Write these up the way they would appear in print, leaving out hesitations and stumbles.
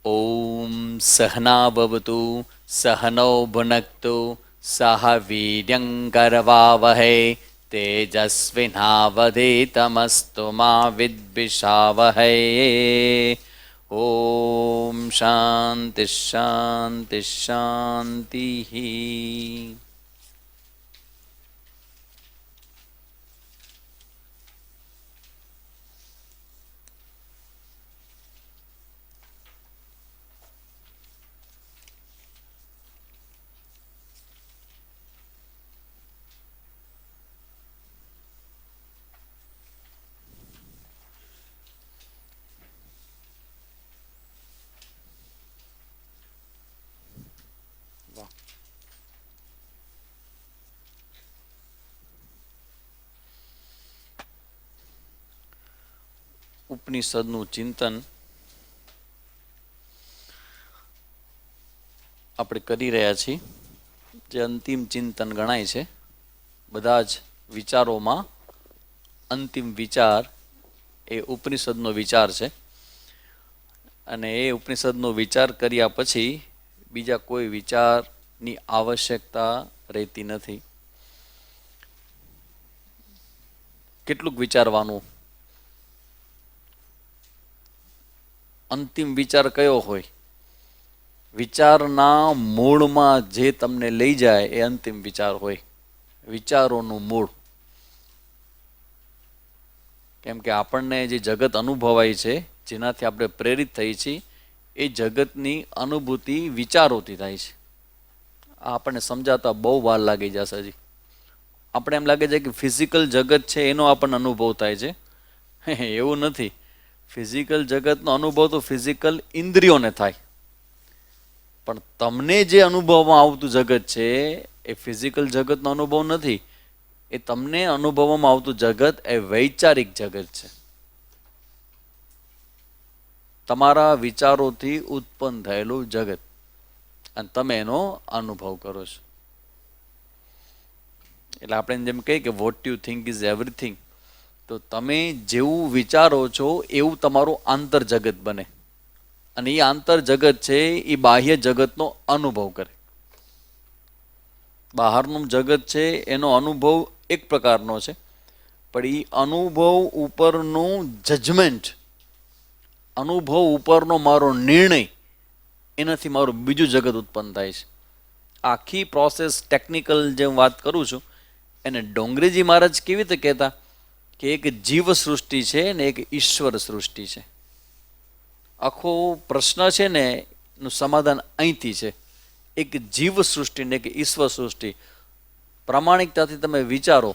ॐ सहनाववतु सहनौ भुनक्तु सह वीर्यङ्करवावहै तेजस्विनावधीतमस्तु मा विद्विषावहै। ॐ शान्ति शान्ति शान्तिः। ઉપનિષદનું ચિંતન આપણે કરી રહ્યા છીએ, જે અંતિમ ચિંતન ગણાય છે. બધા જ વિચારોમાં અંતિમ વિચાર એ ઉપનિષદનો વિચાર છે, અને એ ઉપનિષદનો વિચાર કર્યા પછી બીજા કોઈ વિચારની આવશ્યકતા રહેતી નથી. કેટલુંક વિચારવાનું? અંતિમ વિચાર કયો હોય? વિચારના મૂળમાં જે તમને લઈ જાય એ અંતિમ વિચાર હોય, વિચારોનું મૂળ. કેમ કે આપણને જે જગત અનુભવાય છે, જેનાથી આપણે પ્રેરિત થઈ છીએ, એ જગતની અનુભૂતિ વિચારોથી થાય છે. આ આપણને સમજાતા બહુ વાર લાગી જશે. હજી આપણે એમ લાગે છે કે ફિઝિકલ જગત છે એનો આપણને અનુભવ થાય છે. એવું નથી. ફિઝિકલ જગતનો અનુભવ તો ફિઝિકલ ઇન્દ્રિયોને થાય, પણ તમને જે અનુભવમાં આવતું જગત છે એ ફિઝિકલ જગતનો અનુભવ નથી. એ તમને અનુભવવામાં આવતું જગત એ વૈચારિક જગત છે. તમારા વિચારોથી ઉત્પન્ન થયેલું જગત, અને તમે એનો અનુભવ કરો છો. એટલે આપણે જેમ કહીએ કે vote you think is everything, તો તમે જેવું વિચારો છો એવું તમારું આંતર જગત બને, અને એ આંતર જગત છે એ બાહ્ય જગતનો અનુભવ કરે. બહારનું જગત છે એનો અનુભવ એક પ્રકારનો છે, પણ એ અનુભવ ઉપરનું જજમેન્ટ, અનુભવ ઉપરનો મારો નિર્ણય, એનાથી મારું બીજું જગત ઉત્પન્ન થાય છે. આખી પ્રોસેસ ટેકનિકલ જે હું વાત કરું છું એને ડોંગરેજી મહારાજ કેવી રીતે કહેતા કે એક જીવ સૃષ્ટિ છે ને એક ઈશ્વર સૃષ્ટિ છે. આખો પ્રશ્ન છે ને એનું સમાધાન અહીંથી છે. એક જીવ સૃષ્ટિ ને એક ઈશ્વર સૃષ્ટિ. પ્રામાણિકતાથી તમે વિચારો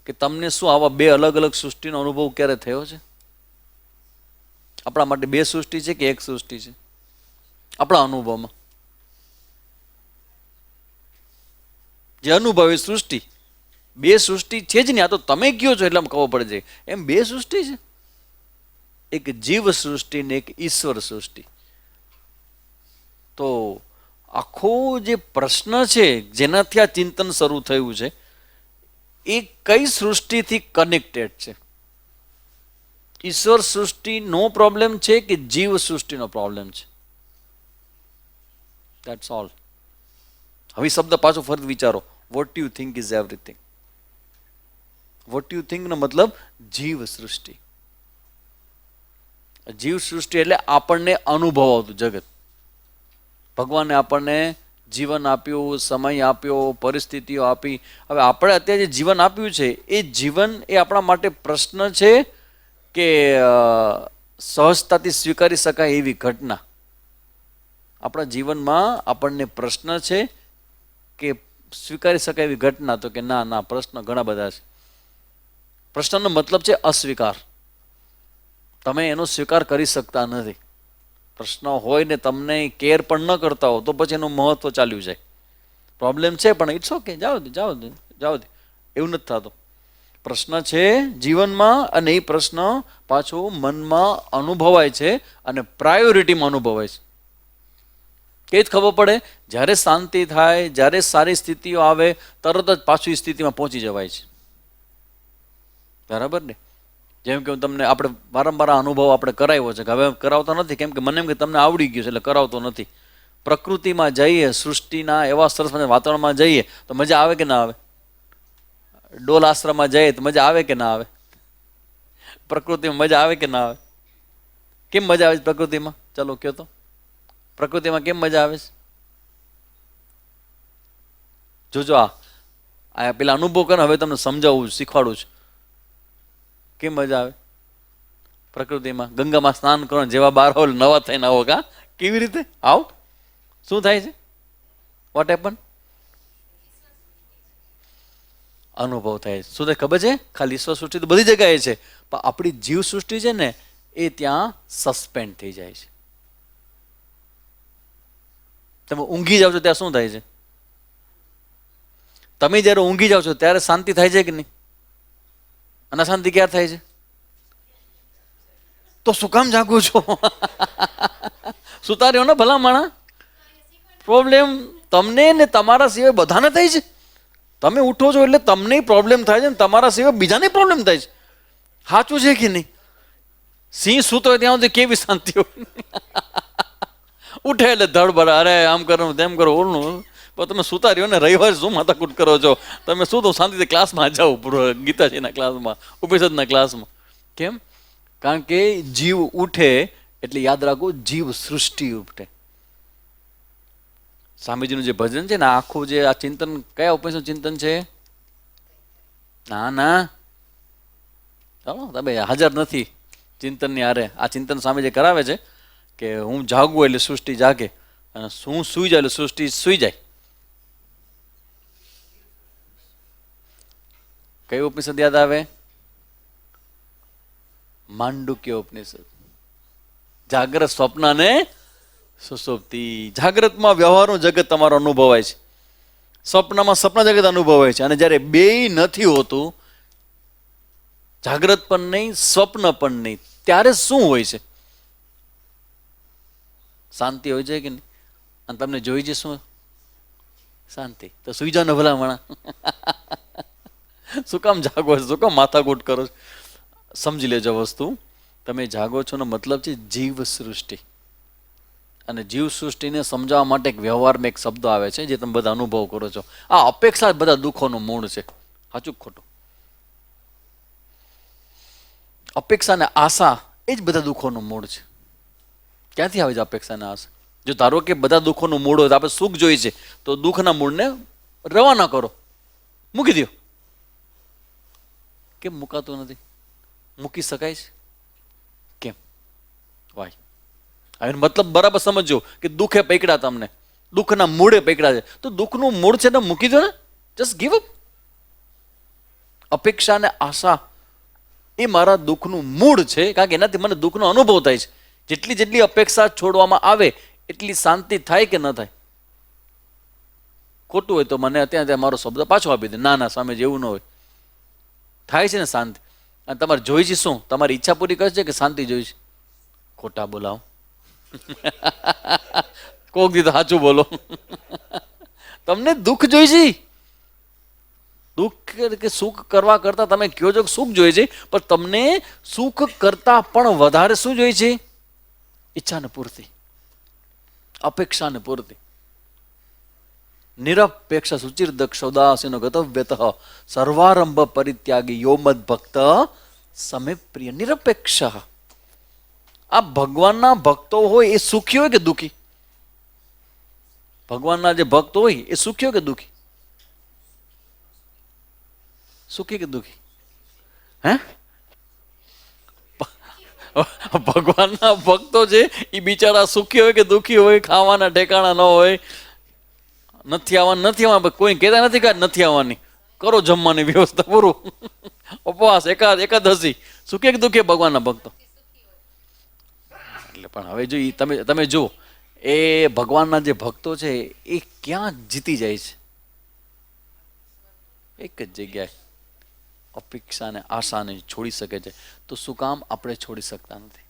કે તમને શું આવા બે અલગ અલગ સૃષ્ટિનો અનુભવ ક્યારે થયો છે? આપણા માટે બે સૃષ્ટિ છે કે એક સૃષ્ટિ છે? આપણા અનુભવમાં જે અનુભવ એ સૃષ્ટિ. બે સૃષ્ટિ છે જ નહીં. આ તો તમે કયો છો એટલે ખબર પડે છે એમ બે સૃષ્ટિ છે. એક જીવ સૃષ્ટિ ને એક ઈશ્વર સૃષ્ટિ. તો આખો જે પ્રશ્ન છે જેનાથી આ ચિંતન શરૂ થયું છે એ કઈ સૃષ્ટિથી કનેક્ટેડ છે? ઈશ્વર સૃષ્ટિનો પ્રોબ્લેમ છે કે જીવ સૃષ્ટિનો પ્રોબ્લેમ છે? That's all. હવે શબ્દ પાછો ફરી વિચારો. What you think is everything. What you think નો મતલબ જીવ સૃષ્ટિ. જીવ સૃષ્ટિ એટલે આપણને અનુભવ આવતું જગત. ભગવાને આપણને જીવન આપ્યું, સમય આપ્યો, પરિસ્થિતિઓ આપી. હવે આપણે અત્યારે જે જીવન આપ્યું છે એ જીવન એ આપણા માટે પ્રશ્ન છે કે સહજતાથી સ્વીકારી શકાય એવી ઘટના? આપણા જીવનમાં આપણને પ્રશ્ન છે કે સ્વીકારી શકાય એવી ઘટના? તો કે ના ના, પ્રશ્ન ઘણા બધા છે. પ્રશ્નનો મતલબ છે અસ્વીકાર. તમે એનો સ્વીકાર કરી શકતા નથી. પ્રશ્ન હોય ને તમને કેર પણ ન કરતા હો તો પછી એનું મહત્વ ચાલ્યું જાય. પ્રોબ્લેમ છે પણ ઇટ્સ ઓકે, જાઓ દે જાઓ દે જાઓ દે, એવું નથી થતું. પ્રશ્ન છે જીવનમાં, અને એ પ્રશ્ન પાછો મનમાં અનુભવાય છે અને પ્રાયોરિટીમાં અનુભવાય છે. કે જ ખબર પડે જ્યારે શાંતિ થાય, જ્યારે સારી સ્થિતિઓ આવે, તરત જ પાછું સ્થિતિમાં પહોંચી જવાય છે. બરાબર ને? જેમ કે હું તમને આપણે વારંવાર આ અનુભવ આપણે કરાવ્યો છે કે હવે કરાવતો નથી, કેમ કે મને એમ કે તમને આવડી ગયું છે એટલે કરાવતો નથી. પ્રકૃતિમાં જઈએ, સૃષ્ટિના એવા સરસ વાતાવરણમાં જઈએ તો મજા આવે કે ના આવે? ડોલ આશ્રમમાં જઈએ તો મજા આવે કે ના આવે? પ્રકૃતિમાં મજા આવે કે ના આવે? કેમ મજા આવે છે પ્રકૃતિમાં? ચાલો કયો તો, પ્રકૃતિમાં કેમ મજા આવે છે? જોજો આ પેલા અનુભવ કરે, હવે તમને સમજાવું શીખવાડું છું કેમ મજા આવે પ્રકૃતિમાં. ગંગામાં સ્નાન કરો, જેવા બાર હો નવા થઈને આવો. કા કેવી રીતે આવો? શું થાય છે? What happen? અનુભવ થાય. શું થાય ખબર છે? ખાલી ઈશ્વર સૃષ્ટિ તો બધી જગ્યાએ છે, પણ આપણી જીવ સૃષ્ટિ છે ને એ ત્યાં સસ્પેન્ડ થઈ જાય છે. તમે ઊંઘી જાવ છો ત્યાં શું થાય છે? તમે જ્યારે ઊંઘી જાવ છો ત્યારે શાંતિ થાય છે કે નહીં? અને શાંતિ ક્યારે થાય છે? તો શું કામ જાગો છો? સુતા રહ્યો ને ભલા માણા. પ્રોબ્લેમ તમને ને તમારા સિવાય બધાને થાય છે. તમે ઉઠો છો એટલે તમને પ્રોબ્લેમ થાય છે ને તમારા સિવાય બીજાને પ્રોબ્લેમ થાય છે. સાચું છે કે નહીં? સિંહ સૂતો હોય ત્યાં સુધી કેવી શાંતિ હોય. ઉઠે એટલે ધડબડ, અરે આમ કરો તેમ કરો ઓળનું. પણ તમે સુતા રહ્યો ને, રવિવાર શું માથાકૂટ કરો છો? તમે શું તો શાંતિથી ક્લાસમાં જાઓ, ગીતાજીના ક્લાસમાં, ઉપનિષદના ક્લાસમાં. કેમ? કારણ કે જીવ ઉઠે એટલે યાદ રાખો, જીવ સૃષ્ટિ ઉઠે. સ્વામીજીનું જે ભજન છે ને આખું, જે આ ચિંતન કયા ઉપનિષદનું ચિંતન છે? ના ચાલો તમે હાજર નથી ચિંતનની હારે. આ ચિંતન સ્વામીજી કરાવે છે કે હું જાગું એટલે સૃષ્ટિ જાગે, અને હું સુઈ જાય એટલે સૃષ્ટિ સુઈ જાય. કઈ ઉપનિષદ યાદ આવે? માંડુક્ય ઉપનિષદ. જાગ્રત, સ્વપ્ન અને સુષુપ્તિ. જાગ્રતમાં વ્યવહારનું જગત તમારો અનુભવાય છે, સ્વપ્નમાં સપના જગત અનુભવાય છે. અને જ્યારે બેય નથી હોતું, જાગ્રત પણ નહીં સ્વપ્ન પણ નહીં, ત્યારે શું હોય છે? શાંતિ હોય છે કે નહીં? અને તમને જોઈ છે શું? શાંતિ. તો સુઈ જાઓ ને ભલા માણા. શું કામ જાગો છો? શું કામ માથાકૂટ કરો છો? સમજી લેજો વસ્તુ. તમે જાગો છો નો મતલબ છે જીવ સૃષ્ટિ. અને જીવ સૃષ્ટિને સમજાવવા માટે એક વ્યવહારમાં એક શબ્દ આવે છે જે તમે બધા અનુભવ કરો છો. આ અપેક્ષા બધા દુઃખોનું મૂળ છે. સાચું ખોટું? અપેક્ષા ને આશા એ જ બધા દુઃખોનું મૂળ છે. ક્યાંથી આવે છે અપેક્ષા ને આશા? જો ધારો કે બધા દુઃખોનું મૂળ હોય તો આપણે સુખ જોઈએ છે, તો દુઃખના મૂળને રવાના કરો, મૂકી દો. કેમ મુકાતું નથી? મૂકી શકાય છે કેમ? વાય. હવે મતલબ બરાબર સમજો કે દુઃખે પકડ્યા, તમને દુઃખના મૂળે પકડ્યા છે, તો દુઃખનું મૂળ છે ને મૂકી દો ને. Just give up. અપેક્ષા ને આશા એ મારા દુઃખનું મૂળ છે, કારણ કે એનાથી મને દુઃખનો અનુભવ થાય છે. જેટલી જેટલી અપેક્ષા છોડવામાં આવે એટલી શાંતિ થાય કે ન થાય? ખોટું હોય તો મને અત્યારે મારો શબ્દ પાછો આપી દે. ના સામે જેવું ન હોય. થાય છે ને શાંતિ. અને તમારે જોઈ છે શું? તમારી ઈચ્છા પૂરી કરશે કે શાંતિ જોઈ છે? ખોટા બોલાવો. કોક દી તો સાચું બોલો. તમને દુઃખ જોઈ છે? દુઃખ કે સુખ કરવા કરતા તમે કહો છો સુખ જોઈએ છે, પણ તમને સુખ કરતા પણ વધારે શું જોઈએ છે? ઈચ્છાને પૂર્તિ, અપેક્ષાને પૂર્તિ. નિરપેક્ષ સુચિર દક્ષ ઉદાસીનો ગતવ્યતઃ સર્વારંભ પરિત્યાગી યો મદ ભક્ત સમે પ્રિય. નિરપેક્ષ. આ ભગવાનના ભક્તો હોય એ સુખી હોય કે દુઃખી? ભગવાનના જે ભક્તો હોય એ સુખી હોય કે દુઃખી? સુખી કે દુઃખી? હે? ભગવાનના ભક્તો છે એ બિચારા સુખી હોય કે દુઃખી હોય? ખાવાના ઠેકાણા ન હોય, નથી આવવાનું, કોઈ કહેતા નથી કે નથી આવવાની, કરો જમવાની વ્યવસ્થા, પૂરું. ઉપવાસ, એકાદશી. સુખી કે દુઃખી ભગવાનના ભક્તો? એટલે પણ હવે જો તમે જો એ ભગવાનના જે ભક્તો છે એ ક્યાં જીતી જાય છે? એક જ જગ્યાએ. અપેક્ષાને આશાને છોડી શકે છે. તો શું કામ આપણે છોડી શકતા નથી?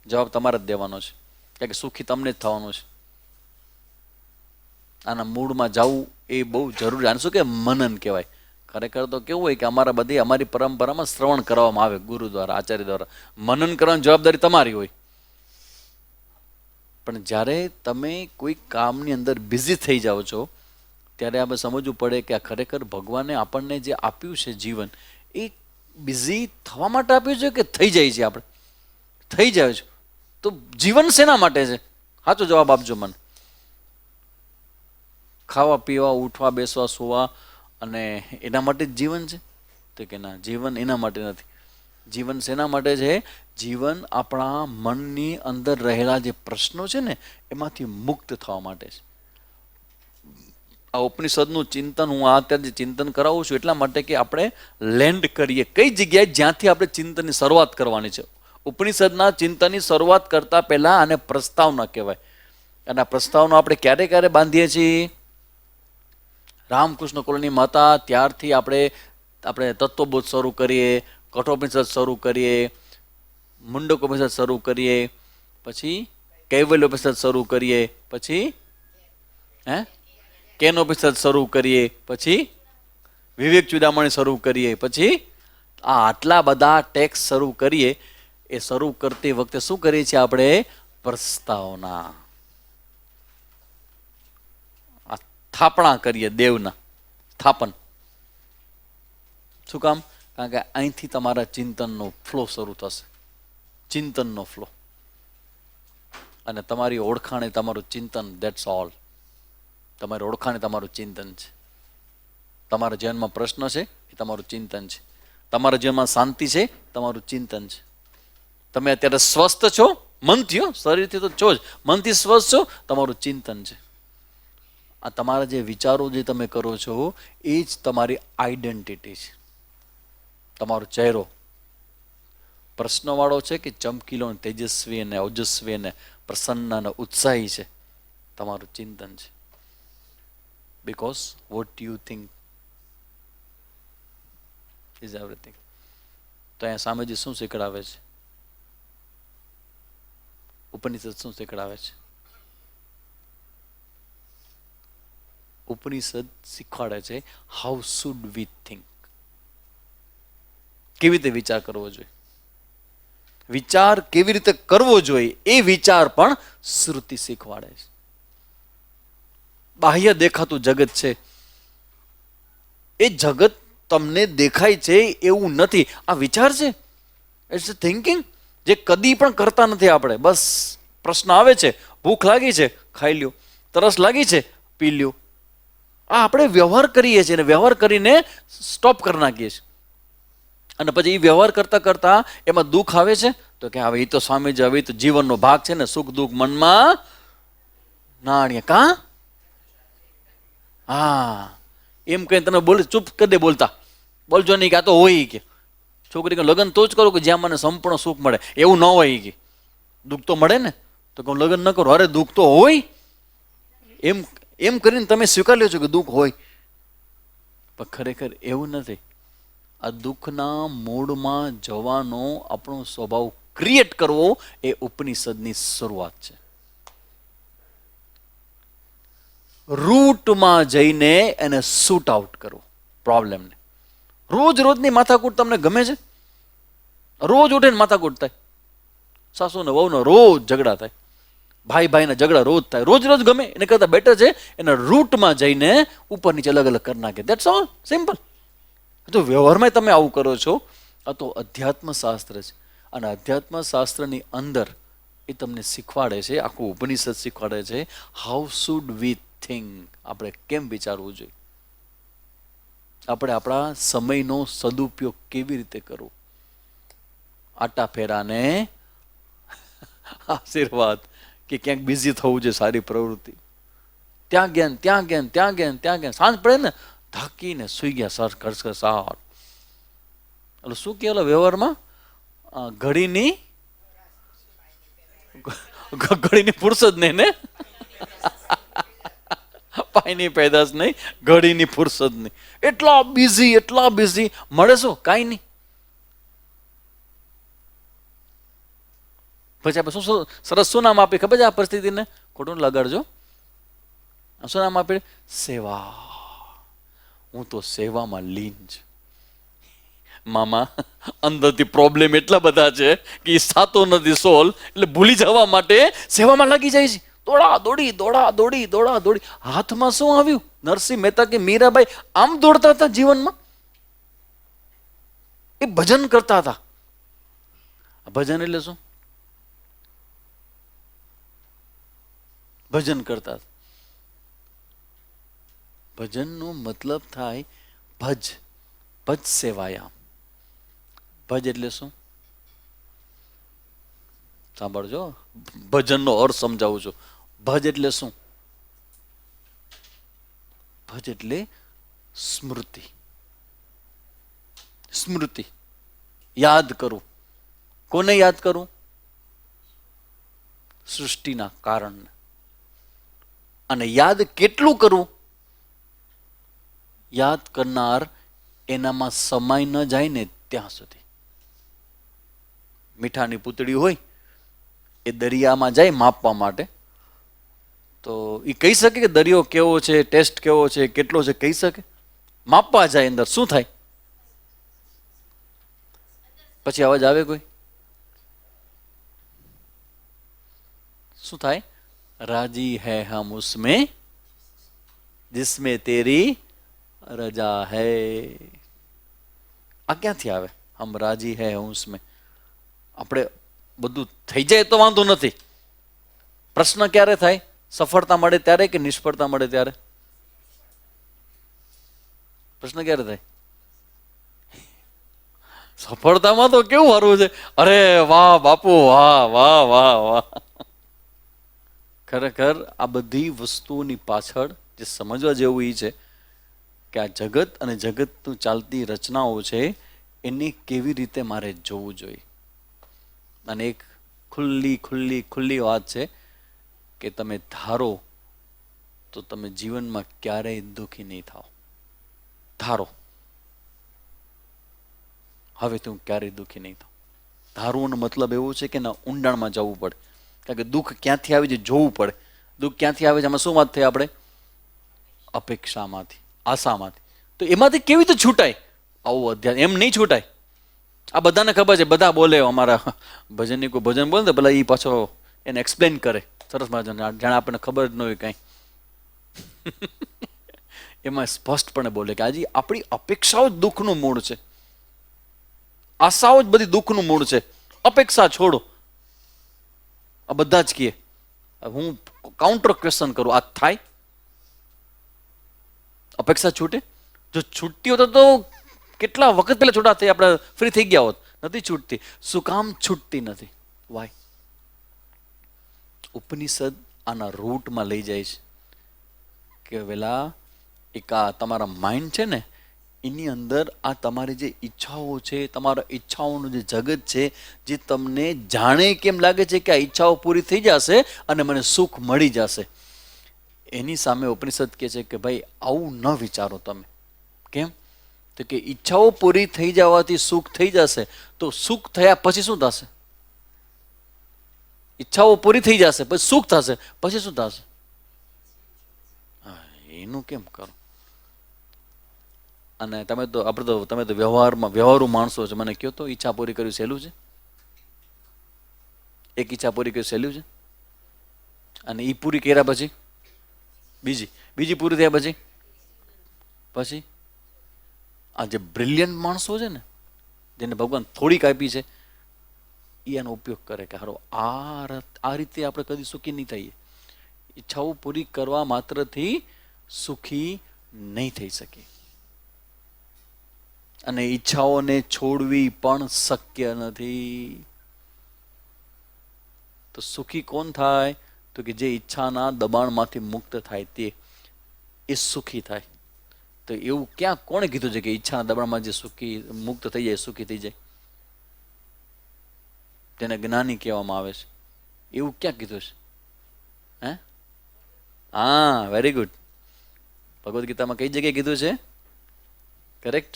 જવાબ તમારે જ દેવાનો છે, કારણ કે સુખી તમને જ થવાનું છે. આના મૂળમાં જવું એ બહુ જરૂરી. આને શું કે મનન કહેવાય. ખરેખર તો કેવું હોય કે અમારી પરંપરામાં શ્રવણ કરવામાં આવે, ગુરુ દ્વારા, આચાર્ય દ્વારા. મનન કરવાની જવાબદારી તમારી હોય. પણ જ્યારે તમે કોઈ કામની અંદર બિઝી થઈ જાઓ છો ત્યારે આપણે સમજવું પડે કે આ ખરેખર ભગવાને આપણને જે આપ્યું છે જીવન, એ બિઝી થવા માટે આપ્યું છે કે થઈ જાય છે આપણે? થઈ જાય છે. તો જીવન શેના માટે છે? સાચો જવાબ આપજો મને. ખાવા પીવા, ઉઠવા બેસવા, સુવા અને એના માટે જ જીવન છે? તો કે ના, જીવન એના માટે નથી. જીવન શેના માટે છે? જીવન આપણા મનની અંદર રહેલા જે પ્રશ્નો છે ને એમાંથી મુક્ત થવા માટે છે. આ ઉપનિષદનું ચિંતન હું અત્યારે ચિંતન કરાવું છું એટલા માટે કે આપણે લેન્ડ કરીએ કઈ જગ્યાએ, જ્યાંથી આપણે ચિંતનની શરૂઆત કરવાની છે. ઉપનિષદના ચિંતનની શરૂઆત કરતા પહેલા આને પ્રસ્તાવના કહેવાય. અને આ પ્રસ્તાવનો આપણે ક્યારે ક્યારે બાંધીએ છીએ? રામકૃષ્ણ કોલોનીમાં હતા ત્યારથી આપણે તત્વબોધ શરૂ કરીએ, કઠોપનિષદ શરૂ કરીએ, મુંડકોપનિષદ શરૂ કરીએ, પછી કૈવલ્યોપનિષદ શરૂ કરીએ, પછી કેનોપનિષદ શરૂ કરીએ, પછી વિવેક ચૂડામણી શરૂ કરીએ, પછી આ આટલા બધા ટેક્સ શરૂ કરીએ. એ શરૂ કરતી વખતે શું કરીએ છીએ આપણે? પ્રસ્તાવના, થાપણા કરીએ, દેવના સ્થાપન. શું કામ? કારણ કે અહીંથી તમારા ચિંતનનો ફ્લો શરૂ થશે, ચિંતનનો ફ્લો. અને તમારી ઓળખાણ એ તમારું ચિંતન, ધેટ્સ ઓલ. તમારી ઓળખાણ એ તમારું ચિંતન છે. તમારા જીવનમાં પ્રશ્ન છે એ તમારું ચિંતન છે. તમારા જીવનમાં શાંતિ છે તમારું ચિંતન છે. તમે અત્યારે સ્વસ્થ છો મનથી, શરીરથી તો છો જ, મનથી સ્વસ્થ છો, તમારું ચિંતન છે. આ તમારા જે વિચારો જે તમે કરો છો એ જ તમારી આઈડેન્ટિટી છે. તમારો ચહેરો પ્રશ્નવાળો છે કે ચમકીલો, તેજસ્વી અને ઓજસ્વી અને પ્રસન્ન અને ઉત્સાહી છે? તમારું ચિંતન છે. Because vote you think is everything. તો અહીંયા સામેજી શું શીખડાવે છે? ઉપનિષદ શું શીખડાવે છે? ઉપનિષદ શીખવાડે છે હાઉ શુડ વી થિંક. કેવી રીતે વિચાર કરવો જોઈએ, વિચાર કેવી રીતે કરવો જોઈએ એ વિચાર પણ શ્રુતિ શીખવાડે છે. બાહ્ય દેખાતું જગત છે એ જગત તમને દેખાય છે એવું નથી. આ વિચાર છે, ઇટ્સ અ થિંકિંગ, જે કદી પણ કરતા નથી આપણે. બસ પ્રશ્ન આવે છે, ભૂખ લાગી છે ખાઈ લ્યો, તરસ લાગી છે પી લ્યો. આ આપણે વ્યવહાર કરીએ છીએ અને વ્યવહાર કરીને સ્ટોપ કરી નાખીએ છીએ. અને પછી એ વ્યવહાર કરતા કરતા એમાં દુઃખ આવે છે તો કે હવે એ તો સ્વામીજી, હવે તો જીવનનો ભાગ છે ને, સુખ દુઃખ મનમાં નાણીએ. કા હા, એમ કઈ તમે બોલ, ચૂપ કરી દે, બોલતા બોલજો નહીં કે આ તો હોય કે છોકરી લગ્ન તો જ કરો કે જ્યાં મને સંપૂર્ણ સુખ મળે. એવું ન હોય કે દુઃખ તો મળે ને, તો કહું લગ્ન ન કરો. અરે દુઃખ તો હોય, એમ કરીને તમે સ્વીકાર લ્યો છો કે દુઃખ હોય, પણ ખરેખર એવું નથી. આ દુઃખના મૂળમાં જવાનો આપણો સ્વભાવ ક્રિએટ કરવો એ ઉપનિષદની શરૂઆત છે. રૂટમાં જઈને એને શૂટ આઉટ કરવો પ્રોબ્લેમને. રોજની માથાકૂટ તમને ગમે છે? રોજ ઉઠીને માથાકૂટ થાય, સાસુ ને વહુનો રોજ ઝઘડા થાય, ભાઈ ભાઈના ઝઘડા રોજ થાય, રોજ ગમે. એને કરતા બેટર છે એના રૂટમાં જઈને ઉપર નીચે અલગ અલગ કરી નાખે. That's all, simple. તો વ્યવહારમાં તમે આવું કરો છો. આ તો અધ્યાત્મ શાસ્ત્ર છે. અને અધ્યાત્મ શાસ્ત્રની અંદર એ તમને શીખવાડે છે, આખું ઉપનિષદ શીખવાડે છે હાઉ શુડ વી થિંક. આપણે કેમ વિચારવું જોઈએ, આપણે આપણા સમયનો સદુપયોગ કેવી રીતે કરવો. આટા ફેરાને આશીર્વાદ કે ક્યાંક બિઝી થવું છે, સારી પ્રવૃત્તિ, ત્યાં ગયા ને ત્યાં ગયા ને ત્યાં ગયા ને ત્યાં ગયા, સાંજ પડે ને થાકીને સુઈ ગયા સર સાર. એટલે શું કે વ્યવહારમાં ઘડીની ફુરસદ નહીં ને, પાયની પેદાશ નહીં, ઘડીની ફુરસદ નહીં. એટલા બિઝી મળે શું? કાંઈ નહીં. પછી આપણે શું સરસ શું નામ આપી ખબર છે આ પરિસ્થિતિને? ખોટું લગાડજો. શું નામ આપે? સેવા. હું તો સેવામાં લીન છું. મામા, અંદરથી પ્રોબ્લેમ એટલા બધા છે કે એ સાતો નથી સોલ્વ, એટલે ભૂલી જવા માટે સેવામાં લાગી જાય છે. દોડા દોડી દોડા દોડી દોડા દોડી. હાથમાં શું આવ્યું? નરસિંહ મહેતા કે મીરાબાઈ આમ દોડતા હતા જીવનમાં. એ ભજન કરતા હતા. ભજન એટલે શું? ભજન કરતા. ભજનનો મતલબ થાય ભજ, ભજ સેવાયામ. ભજ એટલે શું? સાંભળજો, ભજનનો અર્થ સમજાવું છું. ભજ એટલે શું? ભજ એટલે સ્મૃતિ. સ્મૃતિ, યાદ કરું. કોને યાદ કરું? સૃષ્ટિના કારણને. અને યાદ કેટલું કરું? યાદ કરનાર એનામાં સમાય ન જાય ને ત્યાં સુધી. મીઠાની પૂતળી હોય, એ દરિયામાં જાય માપવા માટે, તો એ કહી શકે કે દરિયો કેવો છે, ટેસ્ટ કેવો છે, કેટલો છે? કહી શકે? માપવા જાય અંદર, શું થાય? પછી અવાજ આવે કોઈ? શું થાય? રાજી હૈ હમ ઉસમેં જિસમેં તેરી રજા હૈ. આ ક્યાંથી આવે? હમ રાજી હૈ ઉસમેં. આપણે બધું થઈ જાય તો વાંધો નથી. પ્રશ્ન ક્યારે થાય? સફળતા મળે ત્યારે કે નિષ્ફળતા મળે ત્યારે? પ્રશ્ન ક્યારે થાય? સફળતામાં તો કેવું સારું છે, અરે વાહ બાપુ, વાહ વાહ વાહ વાહ. ખરેખર આ બધી વસ્તુઓની પાછળ જે સમજવા જેવું એ છે કે આ જગત અને જગતનું ચાલતી રચનાઓ છે એને કેવી રીતે મારે જોવું જોઈએ. અને એક ખુલ્લી ખુલ્લી ખુલ્લી વાત છે કે તમે ધારો તો તમે જીવનમાં ક્યારેય દુઃખી નહીં થાઓ. ધારો, હવે તું ક્યારેય દુઃખી નહીં થાવ. ધારવાનો મતલબ એવો છે કે ના ઊંડાણમાં જવું પડે. કારણ કે દુઃખ ક્યાંથી આવે છે જોવું પડે. દુઃખ ક્યાંથી આવે છે? આમાં શું વાત થઈ આપણે? અપેક્ષામાંથી, આશામાંથી. તો એમાંથી કેવી રીતે છૂટાય? આવું અધ્યાય એમ નહીં છૂટાય. આ બધાને ખબર છે, બધા બોલે. અમારા ભજનની કોઈ ભજન બોલે ને પેલા એ પાછો એને એક્સપ્લેન કરે સરસ મજાને, જાણે આપણને ખબર જ ન હોય કાંઈ. એમાં સ્પષ્ટપણે બોલે કે આજે આપણી અપેક્ષાઓ જ દુઃખનું મૂળ છે. આશાઓ જ બધી દુઃખનું મૂળ છે. અપેક્ષા છોડો. આ બધા જ કહે. હું કાઉન્ટર ક્વેશ્ચન કરું, આ થાય? અપેક્ષા છૂટે? જો છૂટતી હોત તો કેટલા વખત પહેલા છૂટા થઈ આપણે ફ્રી થઈ ગયા હોત. નથી છૂટતી. શું કામ છૂટતી નથી? વાય? ઉપનિષદ આના રૂટમાં લઈ જાય છે કે વેલા એક આ તમારા માઇન્ડ છે ને, એની અંદર આ તમારી જે ઈચ્છાઓ છે, તમારા ઈચ્છાઓનું જે જગત છે, જે તમને જાણે કેમ લાગે છે કે આ ઈચ્છાઓ પૂરી થઈ જશે અને મને સુખ મળી જશે, એની સામે ઉપનિષદ કહે છે કે ભાઈ આવું ન વિચારો તમે. કેમ? તો કે ઈચ્છાઓ પૂરી થઈ જવાથી સુખ થઈ જશે, તો સુખ થયા પછી શું થશે? ઈચ્છાઓ પૂરી થઈ જશે પછી સુખ થશે, પછી શું થશે? એનું કેમ કરો? અને તમે તો આપણે તો તમે તો વ્યવહારુ માણસો છો. મને કહો તો ઈચ્છા પૂરી કરવી સહેલું છે? એક ઈચ્છા પૂરી કરવી સહેલું છે? અને એ પૂરી કર્યા પછી બીજી પૂરી થયા પછી આ જે બ્રિલિયન્ટ માણસો છે ને, જેને ભગવાન થોડીક આપી છે, એ એનો ઉપયોગ કરે કે હારો આ રીતે આપણે કદી સુખી નહીં થઈએ. ઈચ્છાઓ પૂરી કરવા માત્રથી સુખી નહીં થઈ શકે. અને ઈચ્છાઓને છોડવી પણ શક્ય નથી. તો સુખી કોણ થાય? તો કે જે ઈચ્છાના દબાણમાંથી મુક્ત થાય તે, એ સુખી થાય. તો એવું ક્યાં કોણે કીધું છે કે ઈચ્છાના દબાણમાં જે સુખી મુક્ત થઈ જાય, સુખી થઈ જાય? તેને જ્ઞાની કહેવામાં આવે છે. એવું ક્યાં કીધું છે? હે? હા, વેરી ગુડ. ભગવદ્ ગીતામાં કઈ જગ્યાએ કીધું છે? કરેક્ટ.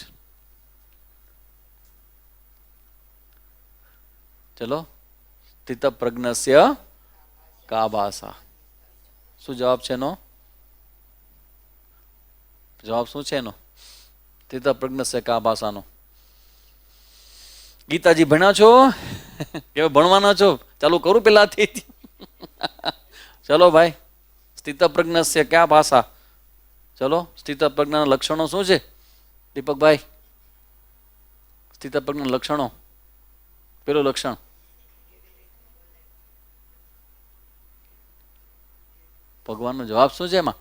ચલો, સ્થિત પ્રજ્ઞસ્ય કા ભાષા. શું જવાબ છે એનો? જવાબ શું છે એનો? સ્થિત પ્રજ્ઞસ્ય કા ભાષાનો. ગીતાજી ભણ્યા છો કે ભણવાના છો? ચાલુ કરું પેલાથી. ચલો ભાઈ, સ્થિત પ્રજ્ઞસ્ય ક્યાં ભાષા? ચલો, સ્થિત પ્રજ્ઞાના લક્ષણો શું છે દીપકભાઈ? સ્થિત પ્રજ્ઞાના લક્ષણો. પેલું લક્ષણ ભગવાનનો જવાબ શું છે એમાં?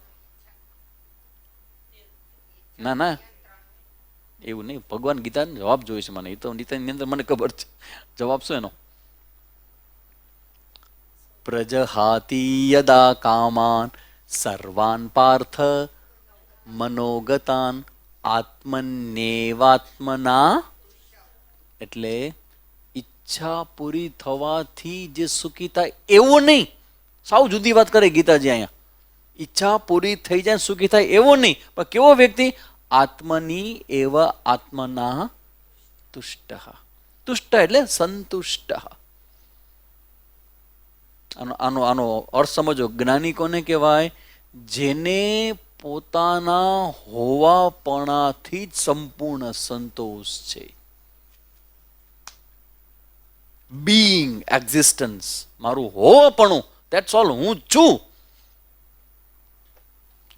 ના ના એવું નહીં, ભગવાન ગીતાનો જવાબ જોઈએ છે મને. એ તો ગીતાની અંદર મને ખબર છે. જવાબ શું એનો? પ્રજહાતિ યદા કામાન સર્વાન પાર્થ મનોગતાન આત્મન્યેવાત્મના. એટલે ઈચ્છા પૂરી થવાથી જે સુખી થાય એવું નહીં. સાવ જુદી વાત કરે ગીતાજી અહીંયા. ઈચ્છા પૂરી થઈ જાય સુખી થાય એવો નહીં, પણ કેવો વ્યક્તિ? આત્મની એવ આત્મના તુષ્ટ. તુષ્ટ એટલે સંતુષ્ટ. આનો આનો અર્થ સમજો. જ્ઞાની કોને કહેવાય? જેને પોતાના હોવાપણાથી જ સંપૂર્ણ સંતોષ છે. બીઈંગ, એક્ઝિસ્ટન્સ, મારું હોવાપણું, ધેટ્સ ઓલ, હું છું.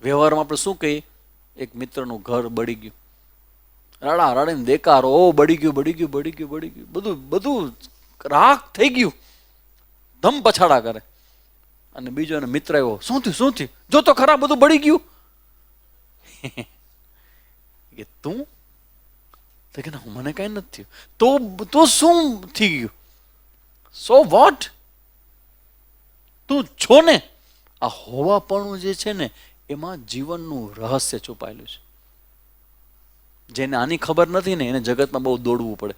વ્યવહારમાં આપણે શું કહીએ? એક મિત્રનું ઘર બળી ગયું, રાડા રાડીને દેકાર, ઓ બળી ગયું બળી ગયું બળી ગયું બળી ગયું, બધું બધું રાખ થઈ ગયું, ધમ પછાડા કરે. અને બીજો એનો મિત્ર આવ્યો, શું થયું શું થયું, જો તો ખરા બધું બળી ગયું. કે તું તો કે ના, મને કઈ નથી થયું. તો શું થઈ ગયું? સો વોટ, તું છો ને. આ હોવાપણું જે છે ને, એમાં જીવનનું રહસ્ય છુપાયેલું છે. જેને આની ખબર નથી ને, એને જગતમાં બહુ દોડવું પડે.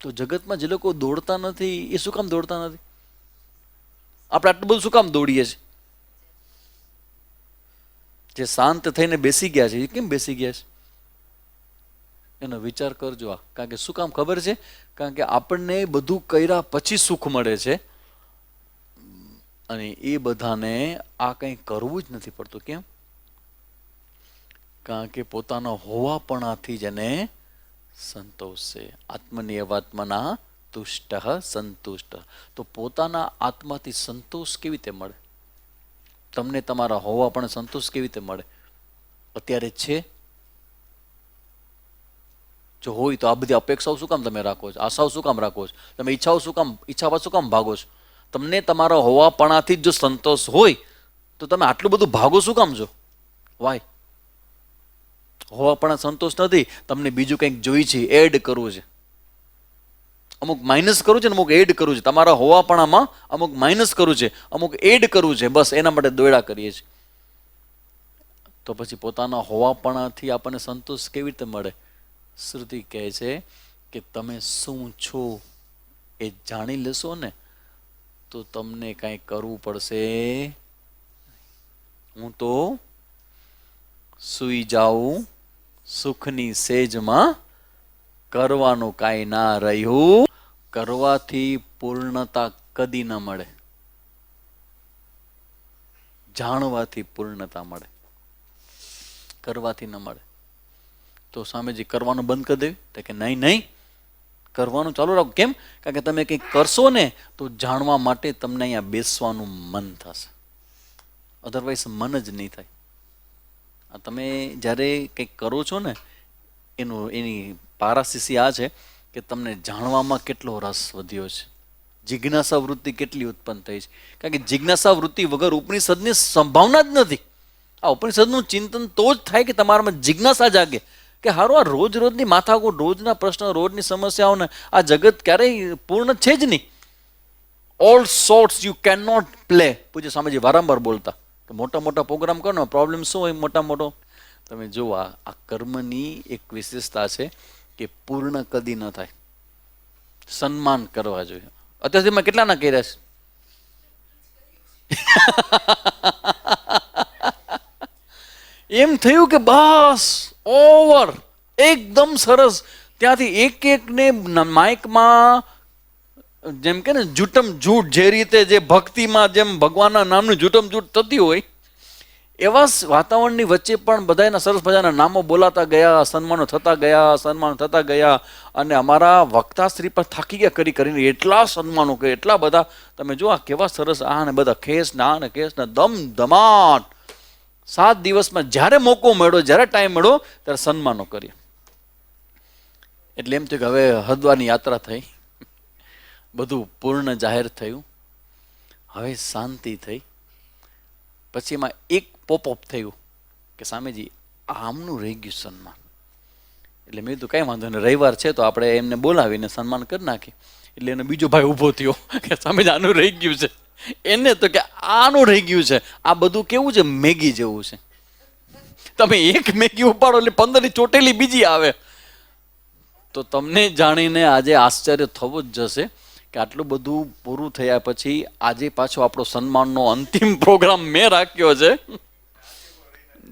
તો જગતમાં જે લોકો દોડતા નથી, એ શું કામ દોડતા નથી? આપણે આટલું બધું શું કામ દોડીએ છીએ? જે શાંત થઈને બેસી ગયા છે, એ કેમ બેસી ગયા છે? એનો વિચાર કરજો. કારણ કે શું કામ ખબર છે? કારણ કે આપણને બધું કર્યા પછી સુખ મળે છે, અને એ બધાને આ કંઈ કરવું જ નથી પડતું. કેમ? કારણ કે પોતાના હોવાપણાથી જ એને સંતોષ છે. આત્મનિયવાત્મના તુષ્ટ સંતુષ્ટ. તો પોતાના આત્માથી સંતોષ કેવી રીતે મળે? તમને તમારા હોવાપણે સંતોષ કેવી રીતે મળે? અત્યારે છે? જો હોય તો આ બધી અપેક્ષાઓ શું કામ તમે રાખો છો? આશાઓ શું કામ રાખો છો? તમે ઈચ્છાઓ શું કામ, ઈચ્છા શું કામ ભાગો છો? તમને તમારા હોવાપણાથી જ જો સંતોષ હોય તો તમે આટલું બધું ભાગો શું કામ છો? વાય? હોવાપણા સંતોષ નથી, તમને બીજું કંઈક જોઈ છે, એડ કરવું છે. અમુક માઇનસ કરવું છે ને અમુક એડ કરવું છે. તમારા હોવાપણામાં અમુક માઇનસ કરવું છે, અમુક એડ કરવું છે. બસ એના માટે દોડા કરીએ છીએ. તો પછી પોતાના હોવાપણાથી આપણને સંતોષ કેવી રીતે મળે? શ્રુતિ કહે છે કે તમે શું છો એ જાણી લેશો ને, તો તમને કાંઈ કરવું પડશે. હું તો સૂઈ જાઉં સુખની સેજમાં, કરવાનું કાંઈ ના રહ્યું. કરવાથી પૂર્ણતા કદી ન મળે, જાણવાથી પૂર્ણતા મળે, કરવાથી ન મળે. તો સામેજી કરવાનું બંધ કરી દેવું? તો કે નહીં નહીં, કરવાનું ચાલુ રાખો. કેમ? કારણ કે તમે કંઈક કરશો ને તો જાણવા માટે તમને અહીંયા બેસવાનું મન થશે, અધરવાઇઝ મન જ નહીં થાય. તમે જ્યારે કંઈક કરો છો ને, એની પારાશીસી આ છે કે તમને જાણવામાં કેટલો રસ વધ્યો છે, જિજ્ઞાસા વૃત્તિ કેટલી ઉત્પન્ન થઈ છે. કારણ કે જિજ્ઞાસા વૃત્તિ વગર ઉપનિષદની સંભાવના જ નથી. આ ઉપનિષદનું ચિંતન તો જ થાય કે તમારામાં જિજ્ઞાસા જાગે કે હારો આ રોજ રોજની માથાકૂટ, રોજના પ્રશ્નો, રોજની સમસ્યાઓને આ જગત ક્યારેય પૂર્ણ છે જ નહીં. All sorts you can not play. પૂજ્ય સ્વામીજી વારંવાર બોલતા કે મોટા મોટા પ્રોગ્રામ કરો, પ્રોબ્લેમ શું હોય મોટા મોટો? તમે જુઓ, આ કર્મની એક વિશેષતા છે કે પૂર્ણ કદી ન થાય. સન્માન કરવા જોઈએ. અત્યાર સુધીમાં કેટલાના કર્યા છે? એમ થયું કે બસ ઓવર, એકદમ સરસ. ત્યાંથી એક એકને માઇકમાં જેમ કે ને જૂટમ જૂટ, જે રીતે જે ભક્તિમાં જેમ ભગવાનના નામની જૂટમ જૂટ થતી હોય એવા વાતાવરણની વચ્ચે પણ બધાના સરસ મજાના નામો બોલાતા ગયા, સન્માનો થતા ગયા, અને અમારા વક્તાશ્રી પર થાકી ગયા કરીને એટલા સન્માનો કર્યા, એટલા બધા. તમે જો આ કેવા સરસ, આ ને બધા ખેસ ને કેસ ને ધમાટ 7 દિવસમાં જ્યારે મોકો મળ્યો, જ્યારે ટાઈમ મળ્યો ત્યારે સન્માનો કર્યા. એટલે એમ થયું કે હવે હરિદ્વારની યાત્રા થઈ, બધું પૂર્ણ જાહેર થયું, હવે શાંતિ થઈ. પછી એમાં એક પોપઅપ થયું કે સ્વામીજી આમનું રહી ગયું સન્માન. એટલે મેં કીધું કાંઈ વાંધો નહીં, રવિવાર છે તો આપણે એમને બોલાવીને સન્માન કરી નાખીએ. એટલે એનો બીજો ભાઈ ઊભો થયો કે સ્વામીજી આનું રહી ગયું છે. એને તો કે આનું રહી ગયું છે. આ બધું કેવું છે, મેગી જેવું છે. તમે એક મેગી ઉપાડો એટલે 15ની ચોટેલી બીજી આવે. તો તમને જાણીને આજે આશ્ચર્ય થવું જ જશે કે આટલું બધું પૂરું થયા પછી આજે પાછો આપણો સન્માનનો અંતિમ પ્રોગ્રામ મેં રાખ્યો છે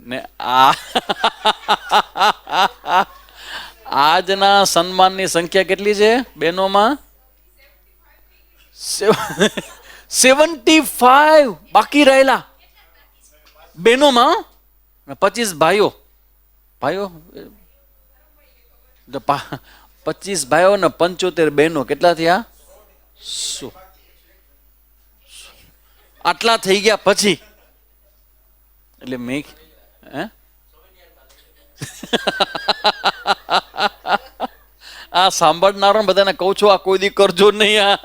ને આજના સન્માનની સંખ્યા કેટલી છે બહેનોમાં? 75 બાકી રહેલા બહેનોમાં, 25 ભાઈઓ 25 ભાઈઓ ને 75 બહેનો. કેટલા થયા? આટલા થઈ ગયા પછી એટલે મેં આ સાંભળનારો બધાને કહું છું, આ કોઈ દી કરજો નહીં.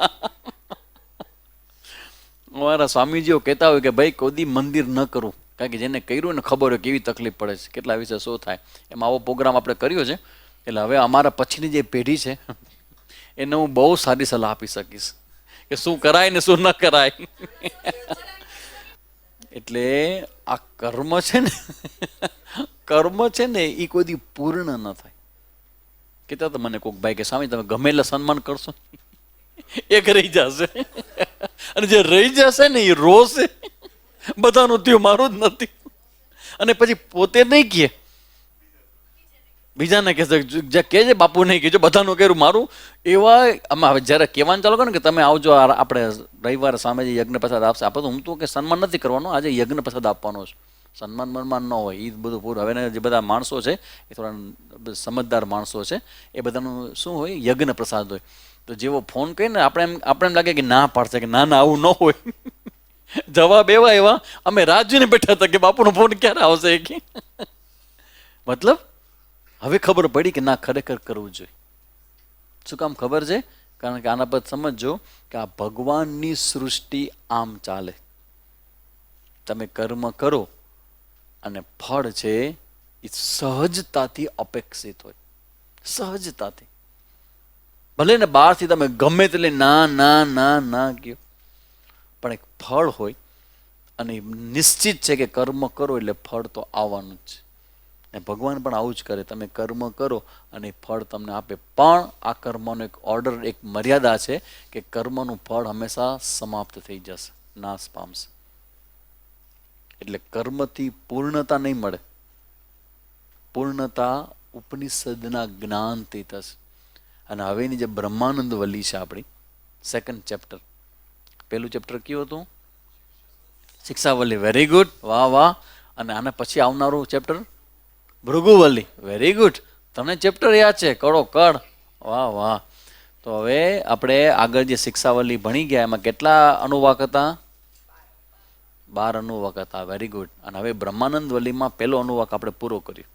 અમારા સ્વામીજીઓ કહેતા હોય કે ભાઈ કોઈ દી મંદિર ન કરવું, કારણ કે જેને કર્યું ને ખબર હોય કેવી તકલીફ પડે છે, કેટલા વિશે શું થાય. એમાં આવો પ્રોગ્રામ આપણે કર્યો છે. એટલે હવે અમારા પછીની જે પેઢી છે એને હું બહુ સારી સલાહ આપી શકીશ કે શું કરાય ને શું ન કરાય. એટલે આ કર્મ છે ને એ કોઈ દી પૂર્ણ ન થાય. કહેતા તો મને કોઈક ભાઈ કે સ્વામી તમે ગમે એટલે સન્માન કરશો, એક રહી જશે, અને જે રહી જશે ને એ રોશે, બધાનું થયું મારું જ નથી. અને પછી પોતે નહીં કહે, બીજાને કહેજે બાપુ નહીં કહેજો, બધાનું કર્યું મારું. એવા આમાં હવે જ્યારે કહેવાનું ચાલુ કરો ને કે તમે આવજો, આપણે રવિવારે સ્વામીજી યજ્ઞ પ્રસાદ આપશે. આપણે તો હું તો કે સન્માન નથી કરવાનું, આજે યજ્ઞ પ્રસાદ આપવાનો છે. સન્માન બન્માન ન હોય એ બધું પૂરું. હવે જે બધા માણસો છે એ થોડા સમજદાર માણસો છે, એ બધાનું શું હોય, યજ્ઞ પ્રસાદ હોય. તો જેવો ફોન કરીને આપણે એમ લાગે કે ના પાડશે કે ના આવું ન હોય. જવાબ એવા અમે રાજ્યને બેઠા હતા કે બાપુનો ફોન ક્યારે આવશે. મતલબ હવે ખબર પડી કે ના ખરેખર કરવું જોઈએ. શું કામ ખબર છે? કારણ કે આના પર સમજો કે આ ભગવાનની સૃષ્ટિ આમ ચાલે. તમે કર્મ કરો અને ફળ છે એ સહજતાથી અપેક્ષિત હોય, સહજતાથી. ભલે ને બહારથી તમે ગમે તે ના કહો, પણ એક ફળ હોય અને નિશ્ચિત છે કે કર્મ કરો એટલે ફળ તો આવવાનું જ છે. ભગવાન પણ આવું જ કરે, તમે કર્મ કરો અને ફળ તમને આપે. પણ આ કર્મનો એક ઓર્ડર, એક મર્યાદા છે કે કર્મનું ફળ હંમેશા સમાપ્ત થઈ જશે, નાશ પામશે. એટલે કર્મથી પૂર્ણતા નહીં મળે, પૂર્ણતા ઉપનિષદના જ્ઞાનથી થશે. અને હવેની જે બ્રહ્માનંદ વલ્લી છે આપણી, 2nd ચેપ્ટર, પહેલું ચેપ્ટર કયું હતું? શિક્ષાવલ્લી. વેરી ગુડ, વાહ. અને આના પછી આવનારું ચેપ્ટર ભૃગુવલ્લી. વેરી ગુડ, તમને ચેપ્ટર યાદ છે કડો કડ, વાહ. તો હવે આપણે આગળ જે શિક્ષાવલ્લી ભણી ગયા એમાં કેટલા અનુવાક હતા? 12 અનુવાક હતા. Very good. અને હવે બ્રહ્માનંદ વલ્લીમાં પહેલો અનુવાક આપણે પૂરો કર્યો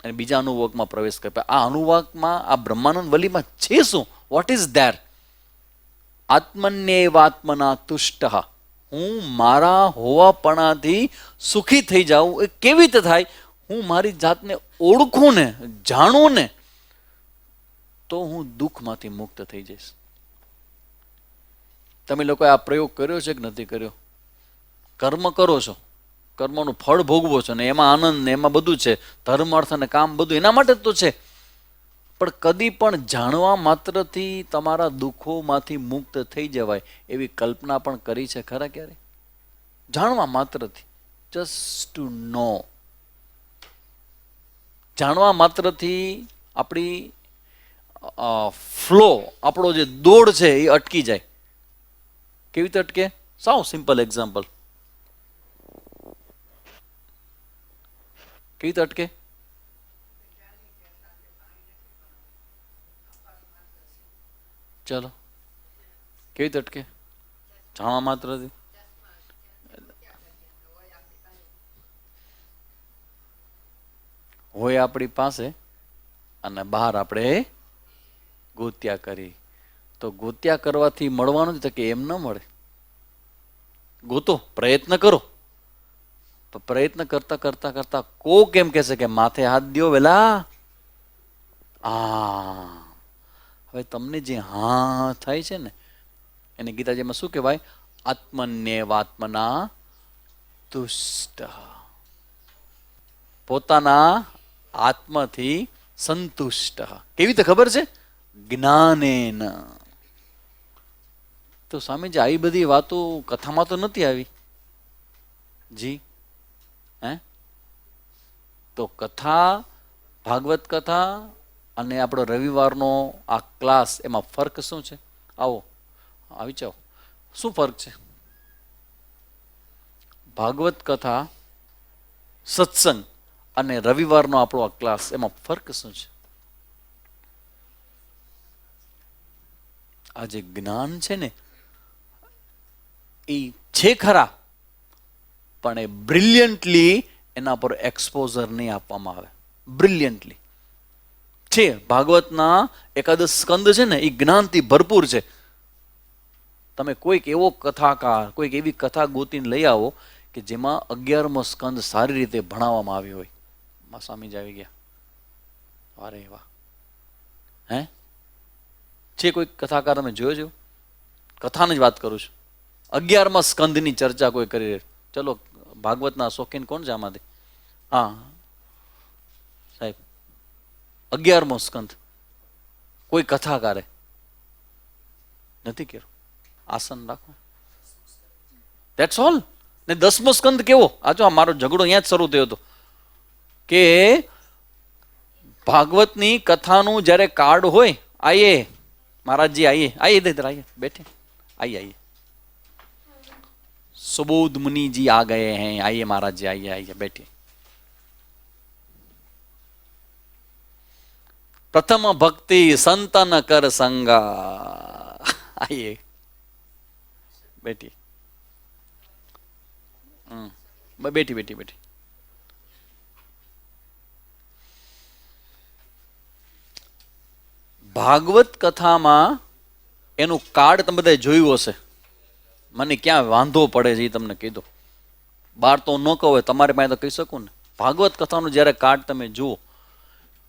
અને બીજા અનુવાકમાં પ્રવેશ કર્યો. આ અનુવાકમાં, આ બ્રહ્માનંદ વલ્લીમાં છે શું? What is there? આત્મન્યેવાત્મના તુષ્ટ, હું મારા હોવાપણાથી સુખી થઈ જાઉં. એ કેવી રીતે થાય? હું મારી જાતને ઓળખું ને, જાણું ને, તો હું દુઃખમાંથી મુક્ત થઈ જઈશ. તમે લોકોએ આ પ્રયોગ કર્યો છે કે નથી કર્યો? કર્મ કરો છો, કર્મનું ફળ ભોગવો છો ને એમાં આનંદ ને એમાં બધું છે, ધર્મ અર્થ અને કામ બધું એના માટે જ તો છે. પણ કદી પણ જાણવા માત્રથી તમારા દુઃખોમાંથી મુક્ત થઈ જવાય એવી કલ્પના પણ કરી છે ખરા ક્યારે? જાણવા માત્રથી, જસ્ટ ટુ નો. જાણવા માત્રથી આપણી ફ્લો, આપણો જે દોડ છે એ અટકી જાય. કેવી રીતે અટકે? સાવ સિમ્પલ એક્ઝામ્પલ. કેવી રીતે અટકે? ચલો, કેવી રીતે અટકે? જાણવા માત્રથી. હોય આપણી પાસે અને બહાર આપણે ગોત્યા કરી. તો ગોત્યા કરવાથી મળવાનું જ કે એમ ન મળે. ગોતો, પ્રયત્ન કરો. પ્રયત્ન કરતા કરતા કરતા કોક એમ કહેશે કે માથે હાથ દ્યો વેલા. હવે તમને જે હા થાય છે ને એને ગીતાજીમાં શું કહેવાય? આત્મન્યેવાત્મના તુષ્ટ. પોતાના આત્માથી સંતુષ્ટ. કેવી રીતે ખબર છે? જ્ઞાનેન. તો સ્વામીજી આવી બધી વાતો કથામાં તો નથી આવી જી. તો કથા, ભાગવત કથા અને આપણો રવિવારનો આ ક્લાસ, એમાં ફર્ક શું છે? આવો આવી જાઓ. શું ફર્ક છે? ભાગવત કથા, સત્સંગ અને રવિવારનો આપણો આ ક્લાસ, એમાં ફર્ક શું છે? આ જે જ્ઞાન છે ને એ છે ખરા, પણ એ બ્રિલિયન્ટલી એના પર એક્સપોઝર નહીં આપવામાં આવે. બ્રિલિયન્ટલી છે. ભાગવતના એકાદશ સ્કંદ છે ને એ જ્ઞાનથી ભરપૂર છે. તમે કોઈક એવો કથાકાર, કોઈક એવી કથા ગોતીને લઈ આવો કે જેમાં 11મો સ્કંદ સારી રીતે ભણાવવામાં આવ્યો હોય. સ્વામીજી આવી ગયા. અરે વાહ. છે કોઈ કથાકાર તમે જોયો છો? કથાની જ વાત કરું છું. 11મા સ્કંદની ચર્ચા કોઈ કરી રહે? ચલો, ભાગવતના શોખીન કોણ છે આમાંથી? હા સાહેબ, 11મો સ્કંદ કોઈ કથાકારે નથી કર્યો. આસન રાખો. That's all. ને 10મો સ્કંદ કેવો? આ જો મારો ઝઘડો અહીંયા જ શરૂ થયો હતો કે ભાગવતની કથાનું જ્યારે કાર્ડ હોય, આઈએ महाराज जी आइए, आइए इधर आइए, बैठे, आइए आइए, सुबोध मुनि जी आ गए हैं, आइए महाराज जी, आइए आइए, बैठिए. प्रथम भक्ति संतन कर संगा. आइए बैठिए. बैठी बैठी बैठी. ભાગવત કથામાં એનું કાર્ડ તમે બધા જોયું હશે. મને ક્યાં વાંધો પડે છે એ તમને કીધું. બહાર તો ન કહો, તમારી પાસે તો કહી શકું ને. ભાગવત કથાનું જ્યારે કાર્ડ તમે જુઓ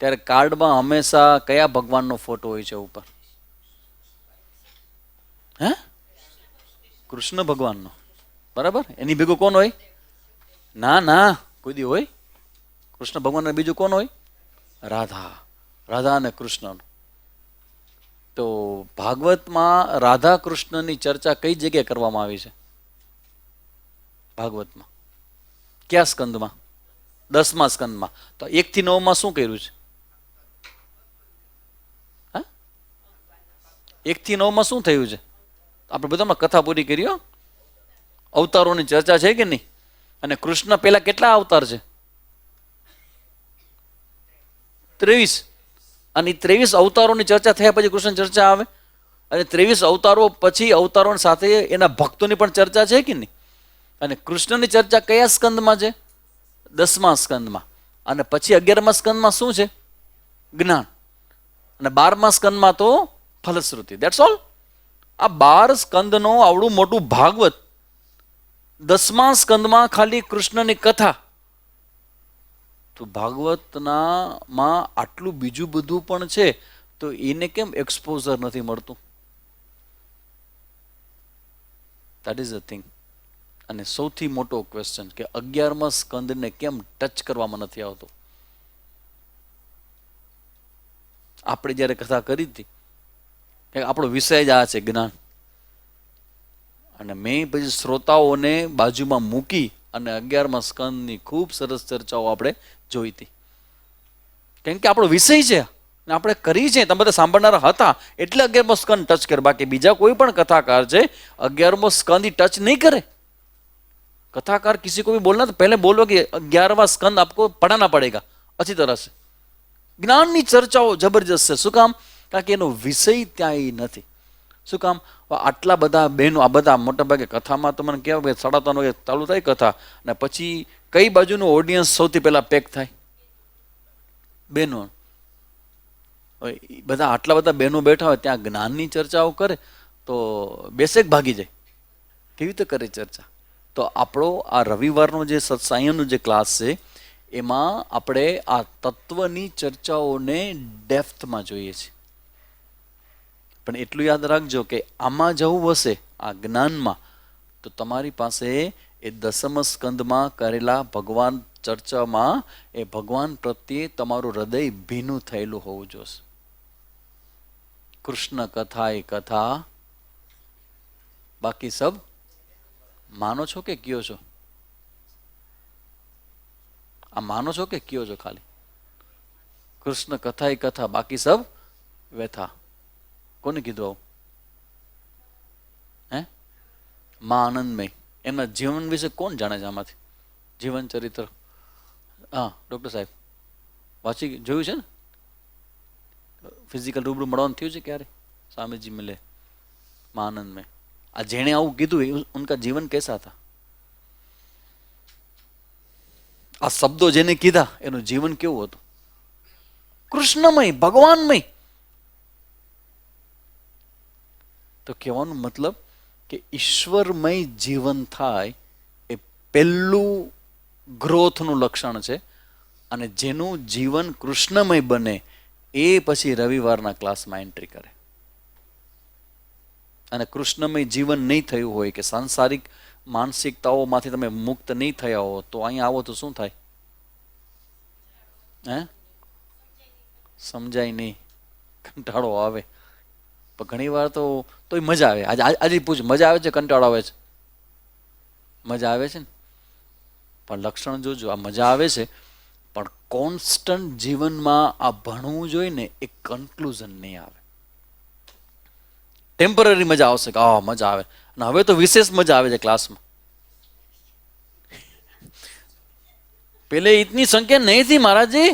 ત્યારે કાર્ડમાં હંમેશા કયા ભગવાનનો ફોટો હોય છે ઉપર? કૃષ્ણ ભગવાનનો. બરાબર. એની ભેગું કોણ હોય? ના ના, કોઈ દી હોય? કૃષ્ણ ભગવાન બીજું કોણ હોય? રાધા. રાધા અને કૃષ્ણનું. તો ભાગવતમાં રાધા કૃષ્ણની ચર્ચા કઈ જગ્યાએ કરવામાં આવી છે? ભાગવતમાં કયા સ્કંદમાં? 10મા સ્કંદમાં. તો 1 થી 9 શું કર્યું છે? 1 થી 9 શું થયું છે? આપણે બધામાં કથા પૂરી કરી. અવતારોની ચર્ચા છે કે નહીં? અને કૃષ્ણ પેલા કેટલા અવતાર છે? 23. અને 23 અવતારોની ચર્ચા થયા પછી કૃષ્ણ ચર્ચા આવે. અને 23 અવતારો પછી અવતારો સાથે એના ભક્તોની પણ ચર્ચા છે કે નહીં? અને કૃષ્ણની ચર્ચા કયા સ્કંદમાં છે? 10મા સ્કંદમાં. અને પછી 11મા સ્કંદમાં શું છે? જ્ઞાન. અને 12મા સ્કંદમાં તો ફલશ્રુતિ. That's all. આ 12 સ્કંદનો આવડું મોટું ભાગવત, 10મા સ્કંદમાં ખાલી કૃષ્ણની કથા. તો ભાગવતમાં આટલું બીજું બધું પણ છે, તો એને કેમ એક્સપોઝર નથી મળતું? That is a thing. અને સૌથી મોટો ક્વેશ્ચન કે 11મા સ્કંદને કેમ ટચ કરવામાં નથી આવતો? આપણે જ્યારે કથા કરી હતી, આપણો વિષય જ આ છે, જ્ઞાન. અને મેં પછી શ્રોતાઓને બાજુમાં મૂકી અને 11મા સ્કંદની ખૂબ સરસ ચર્ચાઓ આપણે જોઈ હતી. કેમ કે આપણો વિષય છે ને આપણે કરી છે. તમે બધા સાંભળનારા હતા એટલે 11મો સ્કંદ ટચ કરે. બાકી બીજા કોઈ પણ કથાકાર છે 11મો સ્કંદ ટચ નહીં કરે. कथाकार किसी को भी बोलना तो पहले बोलो कि 11वां स्कंद आपको पढ़ाना पड़ेगा अच्छी तरह से. જ્ઞાનની ચર્ચાઓ જબરજસ્ત છે. શું કામ? કારણ કે એનો વિષય ત્યાં નથી. શું કામ? આટલા બધા બહેનો, આ બધા મોટા ભાગે કથામાં તો મને કહેવાય 3:30 વાગે ચાલુ થાય કથા, અને પછી કઈ બાજુનું ઓડિયન્સ સૌથી પહેલા પેક થાય? બહેનો. બધા આટલા બધા બહેનો બેઠા હોય, ત્યાં જ્ઞાનની ચર્ચાઓ કરે તો બેસેક ભાગી જાય. કેવી રીતે કરે ચર્ચા? તો આપણો આ રવિવારનો જે સત્સાયનનો જે ક્લાસ છે એમાં આપણે આ તત્વની ચર્ચાઓને ડેપ્થમાં જોઈએ છીએ. પણ એટલું યાદ રાખજો કે આમાં જવું હશે, આ જ્ઞાનમાં, તો તમારી પાસે એ દસમ સ્કંદમાં કરેલા ભગવાન ચર્ચામાં એ ભગવાન પ્રત્યે તમારું હૃદય ભીનું થયેલું હોવું જોઈએ. કૃષ્ણ કથા એ કથા, બાકી સબ માનો છો કે કયો છો? આ માનો છો કે કયો છો? ખાલી કૃષ્ણ કથા એ કથા, બાકી સબ વ્યથા. કોને કીધું આવું? હે? માં આનંદમય. એમના જીવન વિશે કોણ જાણે છે આમાંથી? જીવન ચરિત્ર. હા, ડૉક્ટર સાહેબ વાંચી જોયું છે ને? ફિઝિકલ રૂબરૂ મળવાનું થયું છે ક્યારે? સ્વામીજી મિલે માં આનંદમય. આ જેણે આવું કીધું ઉનકા જીવન कैसा था? આ શબ્દો જેને કીધા એનું જીવન કેવું હતું? કૃષ્ણમય, ભગવાનમય. તો કહેવાનો મતલબ કે ઈશ્વરમય જીવન થાય એ પહેલું ગ્રોથનું લક્ષણ છે. અને જેનું જીવન કૃષ્ણમય બને એ પછી રવિવારના ક્લાસમાં એન્ટ્રી કરે. અને કૃષ્ણમય જીવન નહીં થયું હોય કે સાંસારિક માનસિકતાઓમાંથી તમે મુક્ત નહીં થયા હો, તો અહીંયા આવો તો શું થાય? હે? સમજાય નહીં, કંટાળો આવે. પણ ઘણી વાર તો તોય મજા આવે. આજે પૂછ, મજા આવે છે કંટાળો આવે છે? મજા આવે છે ને. પણ લક્ષણ જોજો, આ મજા આવે છે પણ કોન્સ્ટન્ટ જીવનમાં આ ભણવું જોઈએ ને, એ કન્ક્લુઝન નહીં આવે. ટેમ્પરરી મજા આવશે કે આ મજા આવે, અને હવે તો વિશેષ મજા આવે છે ક્લાસમાં. પેલે ઇતની સંખ્યા નહીં થી મહારાજજી.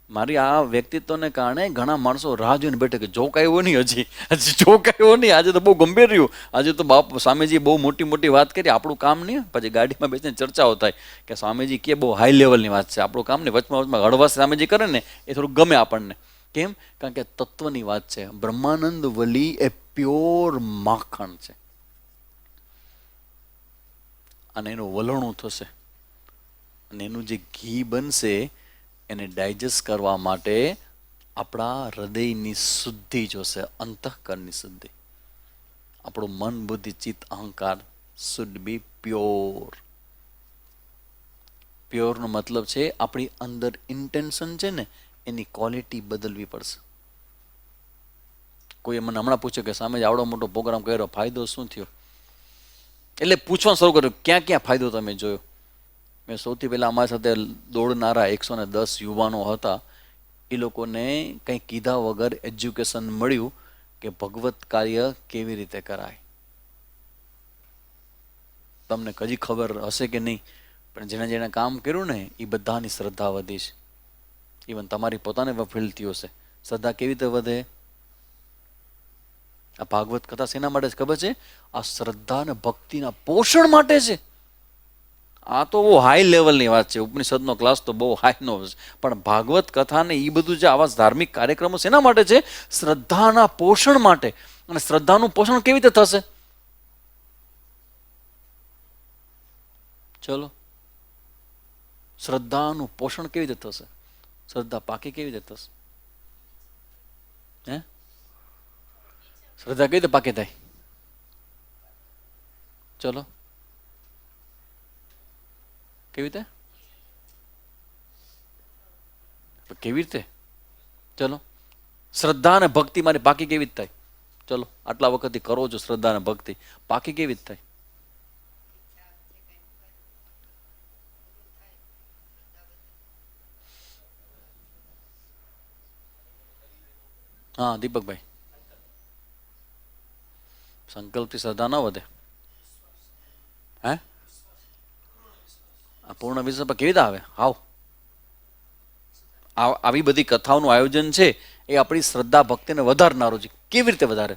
મારી આ વ્યક્તિત્વને કારણે ઘણા માણસો રાહ જોઈને બેઠે કે જોક આવ્યો નહીં, હજી જોક આવ્યો નહીં. આજે તો બહુ ગંભીર રહ્યું. આજે તો બાપ સ્વામીજી બહુ મોટી મોટી વાત કરી, આપણું કામ નહીં. પછી ગાડીમાં બેસીને ચર્ચાઓ થાય કે સ્વામીજી કે બહુ હાઈ લેવલની વાત છે, આપણું કામ નહીં. વચમાં હળવાશ સ્વામીજી કરે ને એ થોડું ગમે આપણને. કેમ? કારણ કે તત્વની વાત છે. બ્રહ્માનંદ વલી એ પ્યોર માખણ છે, અને એનું વલણું થશે, અને એનું જે ઘી બનશે એને ડાયજેસ્ટ કરવા માટે આપણા હૃદયની શુદ્ધિ જોશે, અંતઃકરણની શુદ્ધિ. આપણું મન, બુદ્ધિ, ચિત્ત, અહંકાર શુડ બી પ્યોર. પ્યોરનો મતલબ છે આપણી અંદર ઇન્ટેન્શન છે ને એની ક્વોલિટી બદલવી પડશે. કોઈ મને હમણાં પૂછે કે સામે આવડો મોટો પ્રોગ્રામ કર્યો, ફાયદો શું થયો? એટલે પૂછવાનું શરૂ કર્યું, ક્યાં ક્યાં ફાયદો તમે જોયો? મેં સૌથી પહેલાં અમારી સાથે દોડનારા 110 યુવાનો હતા. એ લોકોને કંઈ કીધા વગર એજ્યુકેશન મળ્યું કે ભગવત કાર્ય કેવી રીતે કરાય. તમને કદી ખબર હશે કે નહીં, પણ જેણે જેણે કામ કર્યું ને એ બધાની શ્રદ્ધા વધી છે. ઇવન તમારી પોતાને ફીલ હશે. શ્રદ્ધા કેવી રીતે વધે? આ ભાગવત કથા શેના માટે છે ખબર છે? આ શ્રદ્ધા અને ભક્તિના પોષણ માટે છે. આ તો બહુ હાઈ લેવલની વાત છે. ઉપનિષદનો ક્લાસ તો બહુ હાઈનો છે, પણ ભાગવત કથા ને એ બધું જે આવા ધાર્મિક કાર્યક્રમો શેના માટે છે? શ્રદ્ધાના પોષણ માટે. અને શ્રદ્ધાનું પોષણ કેવી રીતે થશે? ચલો, શ્રદ્ધાનું પોષણ કેવી રીતે થશે? શ્રદ્ધા પાકી કેવી રીતે થશે? હે? શ્રદ્ધા કેવી રીતે પાકી થાય? ચલો, કેવી રીતે? કેવી રીતે? ચલો, શ્રદ્ધા અને ભક્તિ મારી પાકી કેવી રીતે થાય? ચલો, આટલા વખતથી કરો છો શ્રદ્ધા અને ભક્તિ, પાકી કેવી રીતે થાય? હા, દીપકભાઈ, સંકલ્પથી શ્રદ્ધા ન વધે. હે? આ પૂર્ણ વિશ્વાસ પર કેવી રીતે આવે? હાવ આવી બધી કથાઓનું આયોજન છે એ આપણી શ્રદ્ધા ભક્તિને વધારનારું છે. કેવી રીતે વધારે?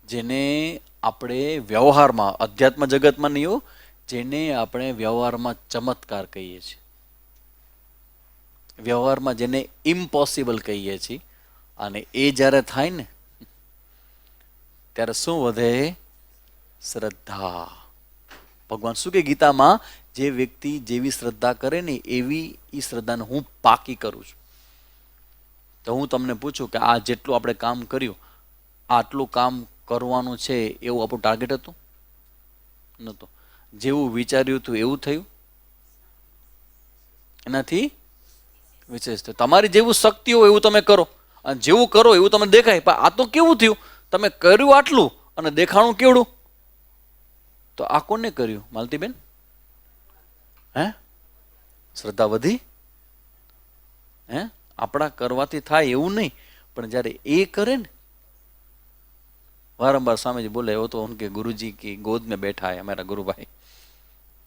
જેને આપણે વ્યવહારમાં, અધ્યાત્મ જગતમાં નહીં હો, જેને આપણે વ્યવહારમાં ચમત્કાર કહીએ છીએ, વ્યવહારમાં જેને ઇમ્પોસિબલ કહીએ છીએ, અને એ જ્યારે થાય ને ત્યારે શું વધે? શ્રદ્ધા. ભગવાન શું કે ગીતામાં? જે વ્યક્તિ જેવી શ્રદ્ધા કરે ને એવી એ શ્રદ્ધાને હું પાકી કરું છું. તો હું તમને પૂછું કે આ જેટલું આપણે કામ કર્યું, આટલું કામ કરવાનું છે એવું આપણું ટાર્ગેટ હતું? નહોતું. જેવું વિચાર્યું હતું એવું થયું? એનાથી વિશેષ થયું. તમારી જેવું શક્તિ હોય એવું તમે કરો, અને જેવું કરો એવું તમને દેખાય. પણ આ તો કેવું થયું? તમે કર્યું આટલું અને દેખાણું કેવડું? તો આ કોને કર્યું માલતીબેન? હે? શ્રદ્ધા વધી? હે? આપણા કરવાથી થાય એવું નહીં, પણ જ્યારે એ કરે ને, वारंबार स्वामी जी बोले वो तो उनके गुरुजी की गोद में बैठा है हमारा गुरु भाई.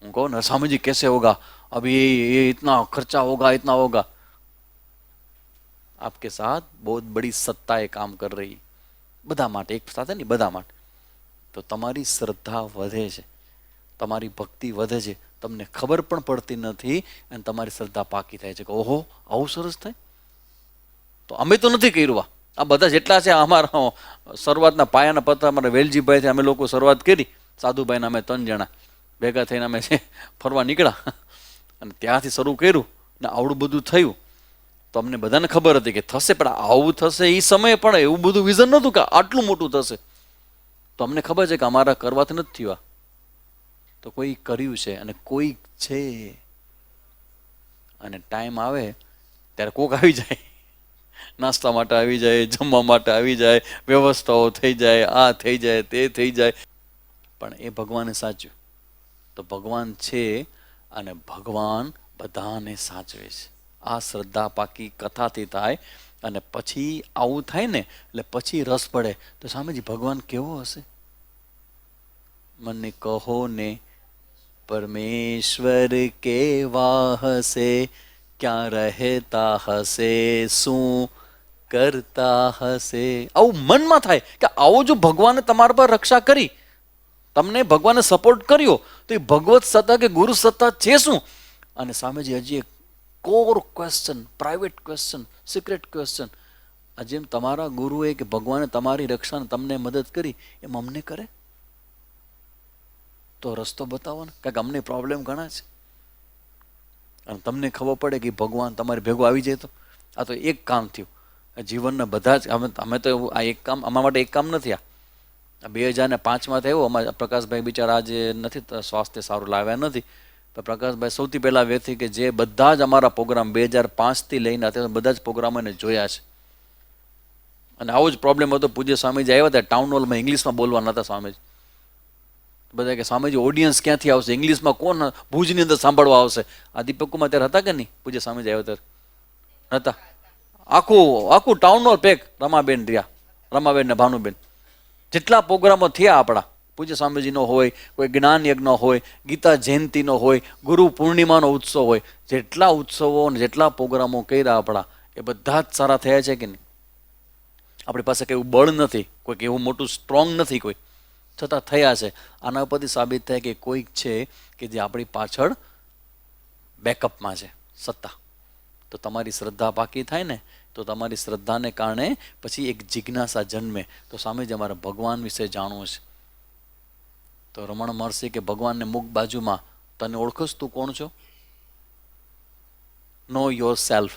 હું કહું ને स्वामी जी कैसे होगा, अभी ये इतना खर्चा होगा, इतना होगा. आपके साथ बहुत बड़ी सत्ताएं काम कर रही, બધા માટે, એક સાથે નહીં, બધા માટે. તો તમારી શ્રદ્ધા વધે છે, તમારી ભક્તિ વધે છે, તમને ખબર પણ પડતી નથી, અને તમારી શ્રદ્ધા પાકી થાય છે કે ઓહો આવું સરસ થાય. તો અમે તો નથી કર્યું. આ બધા જેટલા છે અમારા શરૂઆતના પાયાના પત્તા અમારા વેલજીભાઈથી અમે લોકો શરૂઆત કરી. સાધુભાઈના અમે 3 જણા ભેગા થઈને અમે ફરવા નીકળ્યા, અને ત્યાંથી શરૂ કર્યું ને આવડું બધું થયું. તો અમને બધાને ખબર હતી કે થશે, પણ આવું થશે એ સમયે પણ એવું બધું વિઝન નહોતું કે આટલું મોટું થશે. તો અમને ખબર છે કે અમારા કરવાથી નથી થયું, તો કોઈ કર્યું છે, અને કોઈ છે. અને ટાઈમ આવે ત્યારે કોક આવી જાય, નાસ્તા માટે આવી જાય, જમવા માટે આવી જાય, વ્યવસ્થાઓ થઈ જાય, આ થઈ જાય, તે થઈ જાય. પણ એ ભગવાને સાચ્યું. તો ભગવાન છે, અને ભગવાન બધાને સાચવે છે. આ શ્રદ્ધા પાકી કથાથી થાય, અને પછી આવું થાય ને એટલે પછી રસ પડે. તો સ્વામીજી ભગવાન કેવો હશે? મને કહો ને પરમેશ્વર કેવા હશે, ક્યાં રહેતા હશે, શું કરતા હશે? આવું મનમાં થાય કે આવો જો ભગવાને તમારા પર રક્ષા કરી, તમને ભગવાને સપોર્ટ કર્યો, તો એ ભગવત સત્તા કે ગુરુ સત્તા છે શું? અને સ્વામીજી હજી એક core question, private question, secret question. જેમ તમારા ગુરુએ કે ભગવાને તમારી રક્ષાને તમને મદદ કરી, એમ અમને કરે તો રસ્તો બતાવો ને. કારણ કે અમને પ્રોબ્લેમ ઘણા છે, અને તમને ખબર પડે કે ભગવાન તમારી ભેગો આવી જાય. તો આ તો એક કામ થયું જીવનના બધા જ. અમે તો આ એક કામ, અમારા માટે એક કામ નથી. આ 2005માં થયું. અમારા પ્રકાશભાઈ બિચારા આજે નથી, સ્વાસ્થ્ય સારું લાવ્યા નથી. પણ પ્રકાશભાઈ સૌથી પહેલા વ્યક્તિ કે જે બધા જ અમારા પ્રોગ્રામ 2005થી લઈને અત્યારે બધા જ પ્રોગ્રામ એને જોયા છે. અને આવો જ પ્રોબ્લેમ હતો. પૂજ્ય સ્વામીજી આવ્યા હતા, ટાઉન હોલમાં ઇંગ્લિશમાં બોલવાના હતા સ્વામીજી. બધા કે સ્વામીજી ઓડિયન્સ ક્યાંથી આવશે, ઇંગ્લિશમાં કોણ ભુજની અંદર સાંભળવા આવશે? આ દીપકુમાર ત્યારે હતા કે નહીં? પૂજ્ય સ્વામીજી આવ્યા ત્યારે હતા. આખું ટાઉન હોલ પેક. રમાબેન રહ્યા, રમાબેન ને ભાનુબેન, જેટલા પ્રોગ્રામો થયા આપણા, પૂજ્ય સ્વામીજીનો હોય, કોઈ જ્ઞાન યજ્ઞ હોય, ગીતા જયંતિનો હોય, ગુરુ પૂર્ણિમાનો ઉત્સવ હોય, જેટલા ઉત્સવો અને જેટલા પ્રોગ્રામો કર્યા આપણા, એ બધા જ સારા થયા છે કે નહીં? આપણી પાસે કંઈ એવું બળ નથી, કોઈક એવું મોટું સ્ટ્રોંગ નથી કોઈ, છતાં થયા છે. આના ઉપરથી સાબિત થાય કે કોઈક છે કે જે આપણી પાછળ બેકઅપમાં છે, સત્તા. તો તમારી શ્રદ્ધા પાકી થાય ને, તો તમારી શ્રદ્ધાને કારણે પછી એક જિજ્ઞાસા જન્મે. તો સ્વામીજી અમારે ભગવાન વિશે જાણવું છે. તો રમણ મહર્ષિ કે ભગવાનને મુખ બાજુમાં, તને ઓળખસ તું કોણ છો? નો યોર સેલ્ફ,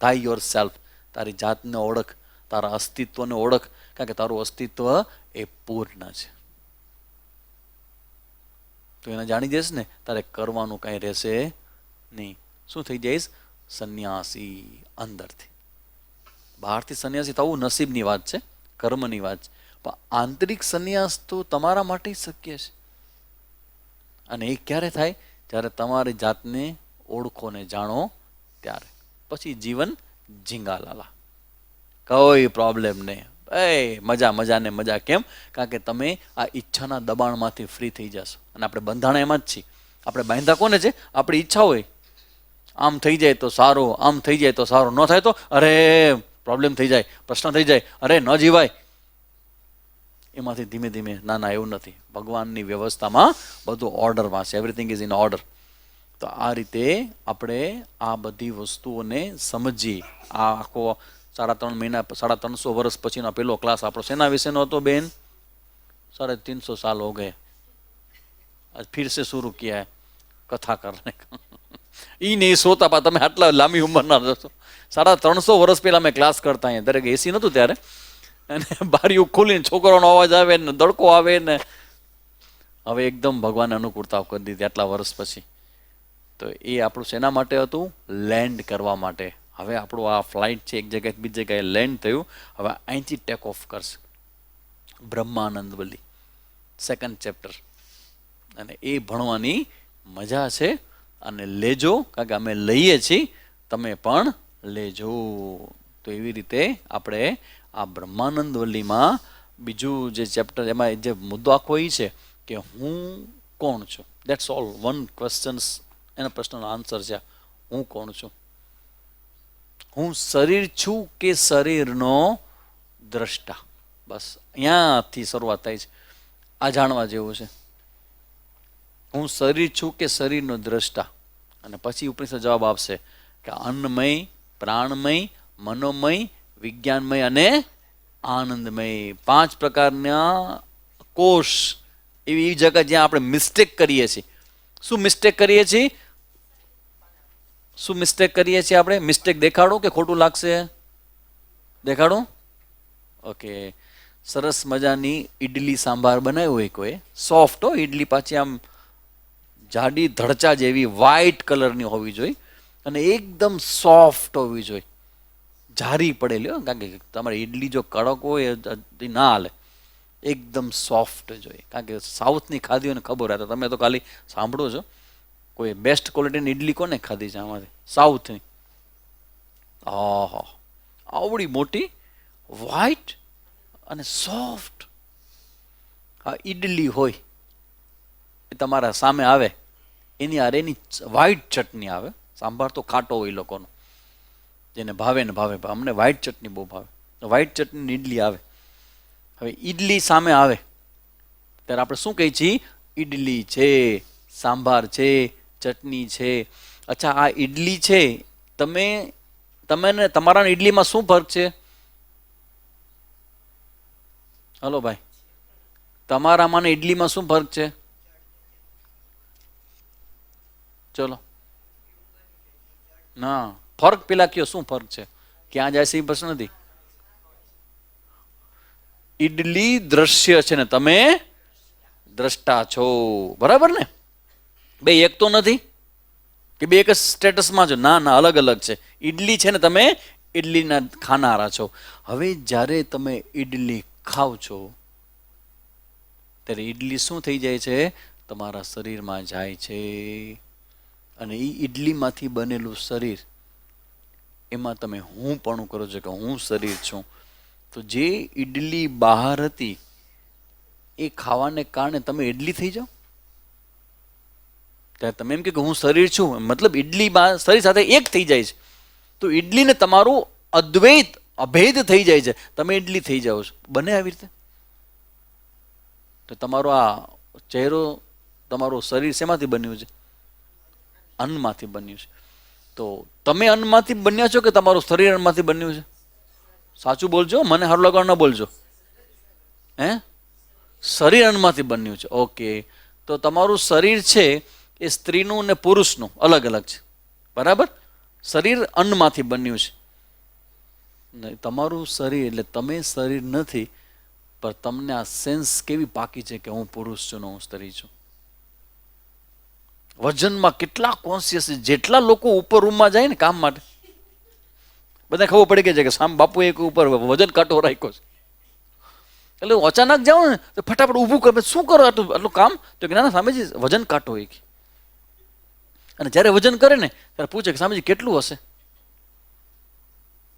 થાય યોર સેલ્ફ. તારી જાતને ઓળખ, તારા અસ્તિત્વને ઓળખ, કારણ કે તારું અસ્તિત્વ એ પૂર્ણ છે. તો એને જાણી જઈશ ને, તારે કરવાનું કાંઈ રહેશે નહીં. શું થઈ જઈશ? સંન્યાસી અંદરથી. બહારથી સંન્યાસી થવું નસીબની વાત છે, કર્મની વાત છે, પણ આંતરિક સંન્યાસ તો તમારા માટે શક્ય છે. અને એ ક્યારે થાય? જ્યારે તમારી જાતને ઓળખો ને જાણો ત્યારે. પછી જીવન ઝીંગાલાલા, કોઈ પ્રોબ્લેમ નહીં. મજા મજા ને મજા. કેમ? કારણ કે તમે આ ઈચ્છાના દબાણમાંથી ફ્રી થઈ જશો. અને આપણે બંધાણા એમાં જ છીએ. આપણે બાંધા કોને છે? આપણી ઈચ્છા હોય, આમ થઈ જાય તો સારું, આમ થઈ જાય તો સારું, ન થાય તો અરે પ્રોબ્લેમ થઈ જાય, પ્રશ્ન થઈ જાય, અરે ન જીવાય. એમાંથી ધીમે ધીમે ના ના એવું નથી. ભગવાનની વ્યવસ્થામાં બધું ઓર્ડરમાં છે. Everything is in order. તો આ રીતે આપણે આ બધી વસ્તુઓને સમજીએ. આ આખો 3.5 મહિના 350 વર્ષ પછીનો પેલો ક્લાસ આપણો શેના વિશેનો હતો બેન? 350 साल हो गए, आज फिर से शुरू किया है कथा करने का. ઈ નહીં સોતા પા તમે આટલા લાંબી ઉંમરના છો. 350 વર્ષ પહેલા મેં ક્લાસ કરતા અહીંયા. દરેક એસી નહોતું ત્યારે, અને બારીઓ ખોલીને છોકરાનો અવાજ આવે ને દડકો આવે ને. હવે એકદમ ભગવાને અનુકૂળતા કરી દીધી આટલા વર્ષ પછી. તો એ આપણું શેના માટે હતું? લેન્ડ કરવા માટે. હવે આપણું આ ફ્લાઇટ છે એક જગ્યાએ બીજી જગ્યાએ લેન્ડ થયું. હવે અહીંથી ટેક ઓફ કરશે બ્રહ્માનંદ વલ્લી, 2nd ચેપ્ટર. અને એ ભણવાની મજા છે. અને લેજો, કારણ કે અમે લઈએ છીએ, તમે પણ લેજો. તો એવી રીતે આપણે આ બ્રહ્માનંદ વલ્લીમાં બીજું જે ચેપ્ટર, એમાં જે મુદ્દો આખો એ છે કે હું કોણ છું. That's all. 1 ક્વેશ્ચન્સ, એના પ્રશ્નનો આન્સર છે હું કોણ છું. હું શરીર છું કે શરીરનો દ્રષ્ટા? બસ અહીંયાથી શરૂઆત થાય છે. આ જાણવા જેવું છે. હું શરીર છું કે શરીરનો દ્રષ્ટા? અને પછી ઉપનિષદ જવાબ આપશે કે અન્નમય, પ્રાણમય, મનોમય, વિજ્ઞાનમય અને આનંદમય. 5 પ્રકારના કોષ. એવી જગત જ્યાં આપણે મિસ્ટેક કરીએ છીએ. શું મિસ્ટેક કરીએ છીએ? શું મિસ્ટેક કરીએ છીએ આપણે? મિસ્ટેક દેખાડો કે ખોટું લાગશે? દેખાડો. ઓકે. સરસ મજાની ઈડલી સાંભાર બનાવ્યું હોય કોઈ, સોફ્ટ હો ઈડલી, પાછી આમ જાડી ધડચા જેવી વ્હાઈટ કલરની હોવી જોઈએ અને એકદમ સોફ્ટ હોવી જોઈએ, જારી પડેલી હો. કારણ કે તમારી ઈડલી જો કડક હોય એ ના હાલે, એકદમ સોફ્ટ જોઈએ. કારણ કે સાઉથની ખાધી હોય ને ખબર હોય. તો તમે તો ખાલી સાંભળો છો. કોઈ બેસ્ટ ક્વોલિટીની ઈડલી કોને ખાધી છે આમાંથી? સાઉથની. આહા, આવડી મોટી વ્હાઈટ અને સોફ્ટ આ ઈડલી હોય એ તમારા સામે આવે, એની હારે એની વ્હાઈટ ચટણી આવે. સાંભાર તો ખાટો હોય લોકોનો, જેને ભાવે ને ભાવે. અમને વ્હાઈટ ચટણી બહુ ભાવે. વ્હાઈટ ચટણીની ઈડલી આવે. હવે ઈડલી સામે આવે ત્યારે આપણે શું કહીએ છીએ? ઈડલી છે, સાંભાર છે, ચટણી છે. અચ્છા, આ ઈડલી છે, તમે ને તમારા ઈડલીમાં શું ફરક છે? હલો ભાઈ, તમારામાં ને ઈડલીમાં શું ફરક છે? ચલો ના, ફરક પેલા કયો, શું ફરક છે? ક્યાં જાય છે એ પ્રશ્ન નથી. ઈડલી દ્રશ્ય છે ને તમે દ્રષ્ટા છો, બરાબર ને? બે એક તો નથી કે બે એક જ સ્ટેટસમાં છો. ના ના, અલગ અલગ છે. ઈડલી છે ને તમે ઈડલીના ખાનારા છો. હવે જ્યારે તમે ઈડલી ખાવ છો ત્યારે ઈડલી શું થઈ જાય છે? તમારા શરીરમાં જાય છે. અને એ ઈડલીમાંથી બનેલું શરીર, એમાં તમે હું પણ કરો છો કે હું શરીર છું. તો જે ઈડલી બહાર હતી એ ખાવાને કારણે તમે ઈડલી થઈ જાઓ. ત્યારે તમે એમ કે હું શરીર છું, મતલબ ઈડલી શરીર સાથે એક થઈ જાય છે. તો ઈડલીને તમારું અદ્વૈત અભેદ થઈ જાય છે. તમે ઈડલી થઈ જાઓ છો. બને આવી રીતે? તો તમારો આ ચહેરો, તમારું શરીર શેમાંથી બન્યું છે? અન્નમાંથી બન્યું છે. તો તમે અન્નમાંથી બન્યા છો કે તમારું શરીર અન્નમાંથી બન્યું છે? સાચું બોલજો, મને હારું લગાડ ન બોલજો. હે? શરીર અન્નમાંથી બન્યું છે. ઓકે. તો તમારું શરીર છે એ સ્ત્રીનું ને પુરુષનું અલગ અલગ છે, બરાબર? શરીર અન્નમાંથી બન્યું છે. તમારું શરીર એટલે તમે શરીર નથી, પણ તમને આ સેન્સ કેવી પાકી છે કે હું પુરુષ છું ને હું સ્ત્રી છું. વજનમાં કેટલા કોન્શિયસ. જેટલા લોકો ઉપર રૂમમાં જાય ને કામ માટે, બધા ખબર પડી ગઈ છે કે સામ બાપુ એક ઉપર વજન કાંટો રાખ્યો છે. એટલે અચાનક જાઓ ને તો ફટાફટ ઊભું કરે. શું કરો આટલું કામ? તો કે ના ના સ્વામીજી વજન કાંટો હોય. અને જ્યારે વજન કરે ને ત્યારે પૂછે કે સ્વામીજી કેટલું હશે?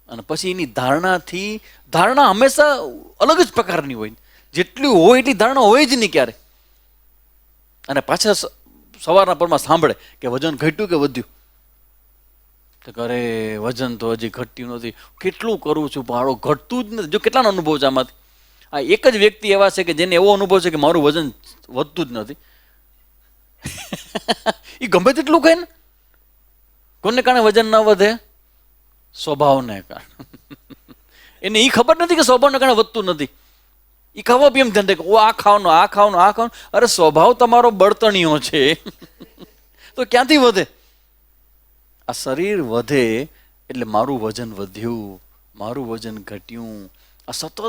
અને પછી એની ધારણા હંમેશા અલગ જ પ્રકારની હોય. જેટલી હોય એટલી ધારણા હોય જ નહીં ક્યારે. અને પાછા સવારના પરમાં સાંભળે કે વજન ઘટ્યું કે વધ્યું, તો અરે વજન તો હજી ઘટ્યું નથી, કેટલું કરું છું પણ ઘટતું જ નથી. જો કેટલાનો અનુભવ છે આમાંથી? આ એક જ વ્યક્તિ એવા છે કે જેને એવો અનુભવ છે કે મારું વજન વધતું જ નથી. એ ગમે તેટલું કહે ને, કોને કારણે વજન ન વધે? સ્વભાવને કારણે. એને એ ખબર નથી કે સ્વભાવને કારણે વધતું નથી. એ ખાવા પીએમ ધ્યાન રાખે, આ ખાવાનું, આ ખાવાનું, આ ખાવાનું. અરે સ્વભાવ તમારો બળતણીઓ છે. તો ક્યાંથી વધે? આ શરીર વધે એટલે મારું વજન વધ્યું, મારું વજન ઘટ્યું. આ સતત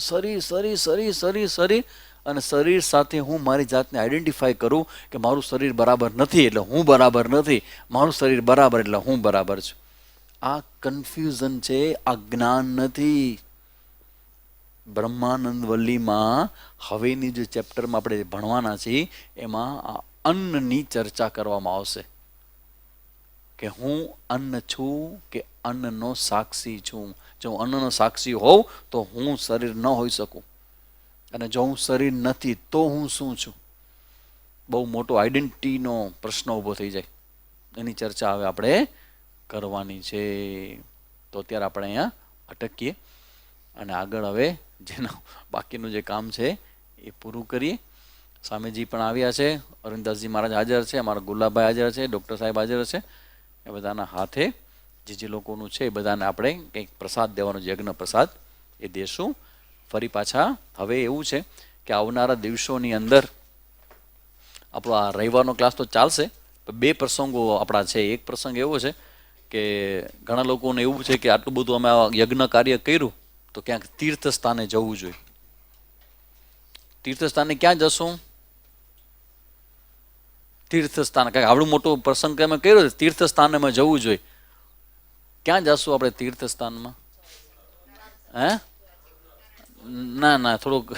શરીર શરીર શરીર શરીર શરીર અને શરીર સાથે હું મારી જાતને આઈડેન્ટિફાય કરું કે મારું શરીર બરાબર નથી એટલે હું બરાબર નથી, મારું શરીર બરાબર એટલે હું બરાબર છું. આ કન્ફ્યુઝન છે, આ જ્ઞાન નથી. બ્રહ્માનંદ વલ્લીમાં હવેની જે ચેપ્ટરમાં આપણે ભણવાના છીએ એમાં આ અન્નની ચર્ચા કરવામાં આવશે કે હું અન્ન છું કે અન્નનો સાક્ષી છું. જો હું અન્નનો સાક્ષી હોઉં તો હું શરીર ન હોઈ શકું, અને જો હું શરીર નથી તો હું શું છું? બહુ મોટો આઈડેન્ટિટીનો પ્રશ્ન ઊભો થઈ જાય. એની ચર્ચા હવે આપણે કરવાની છે. તો અત્યારે આપણે અહીંયા અટકીએ અને આગળ હવે જેનું બાકીનું જે કામ છે એ પૂરું કરીએ. સ્વામીજી પણ આવ્યા છે, અરવિંદાસજી મહારાજ હાજર છે, અમારા ગુલાબભાઈ હાજર છે, ડૉક્ટર સાહેબ હાજર છે. એ બધાના હાથે જે લોકોનું છે એ બધાને આપણે કંઈક પ્રસાદ દેવાનો, યજ્ઞ પ્રસાદ એ દેશું. ફરી પાછા હવે એવું છે કે આવનારા દિવસોની અંદર આપણો આ રવિવારનો ક્લાસ તો ચાલશે, પણ 2 પ્રસંગો આપણા છે. એક પ્રસંગ એવો છે કે ઘણા લોકોને એવું છે કે આટલું બધું અમે યજ્ઞ કાર્ય કર્યું તો ક્યાંક તીર્થ સ્થાને જવું જોઈએ. તીર્થ સ્થાને ક્યાં જશું? તીર્થ સ્થાન, કારણ કે આવડું મોટું પ્રસંગ અમે કર્યો, તીર્થ સ્થાને અમે જવું જોઈએ. ક્યાં જશું આપણે તીર્થ સ્થાનમાં? હે? ના થોડુંક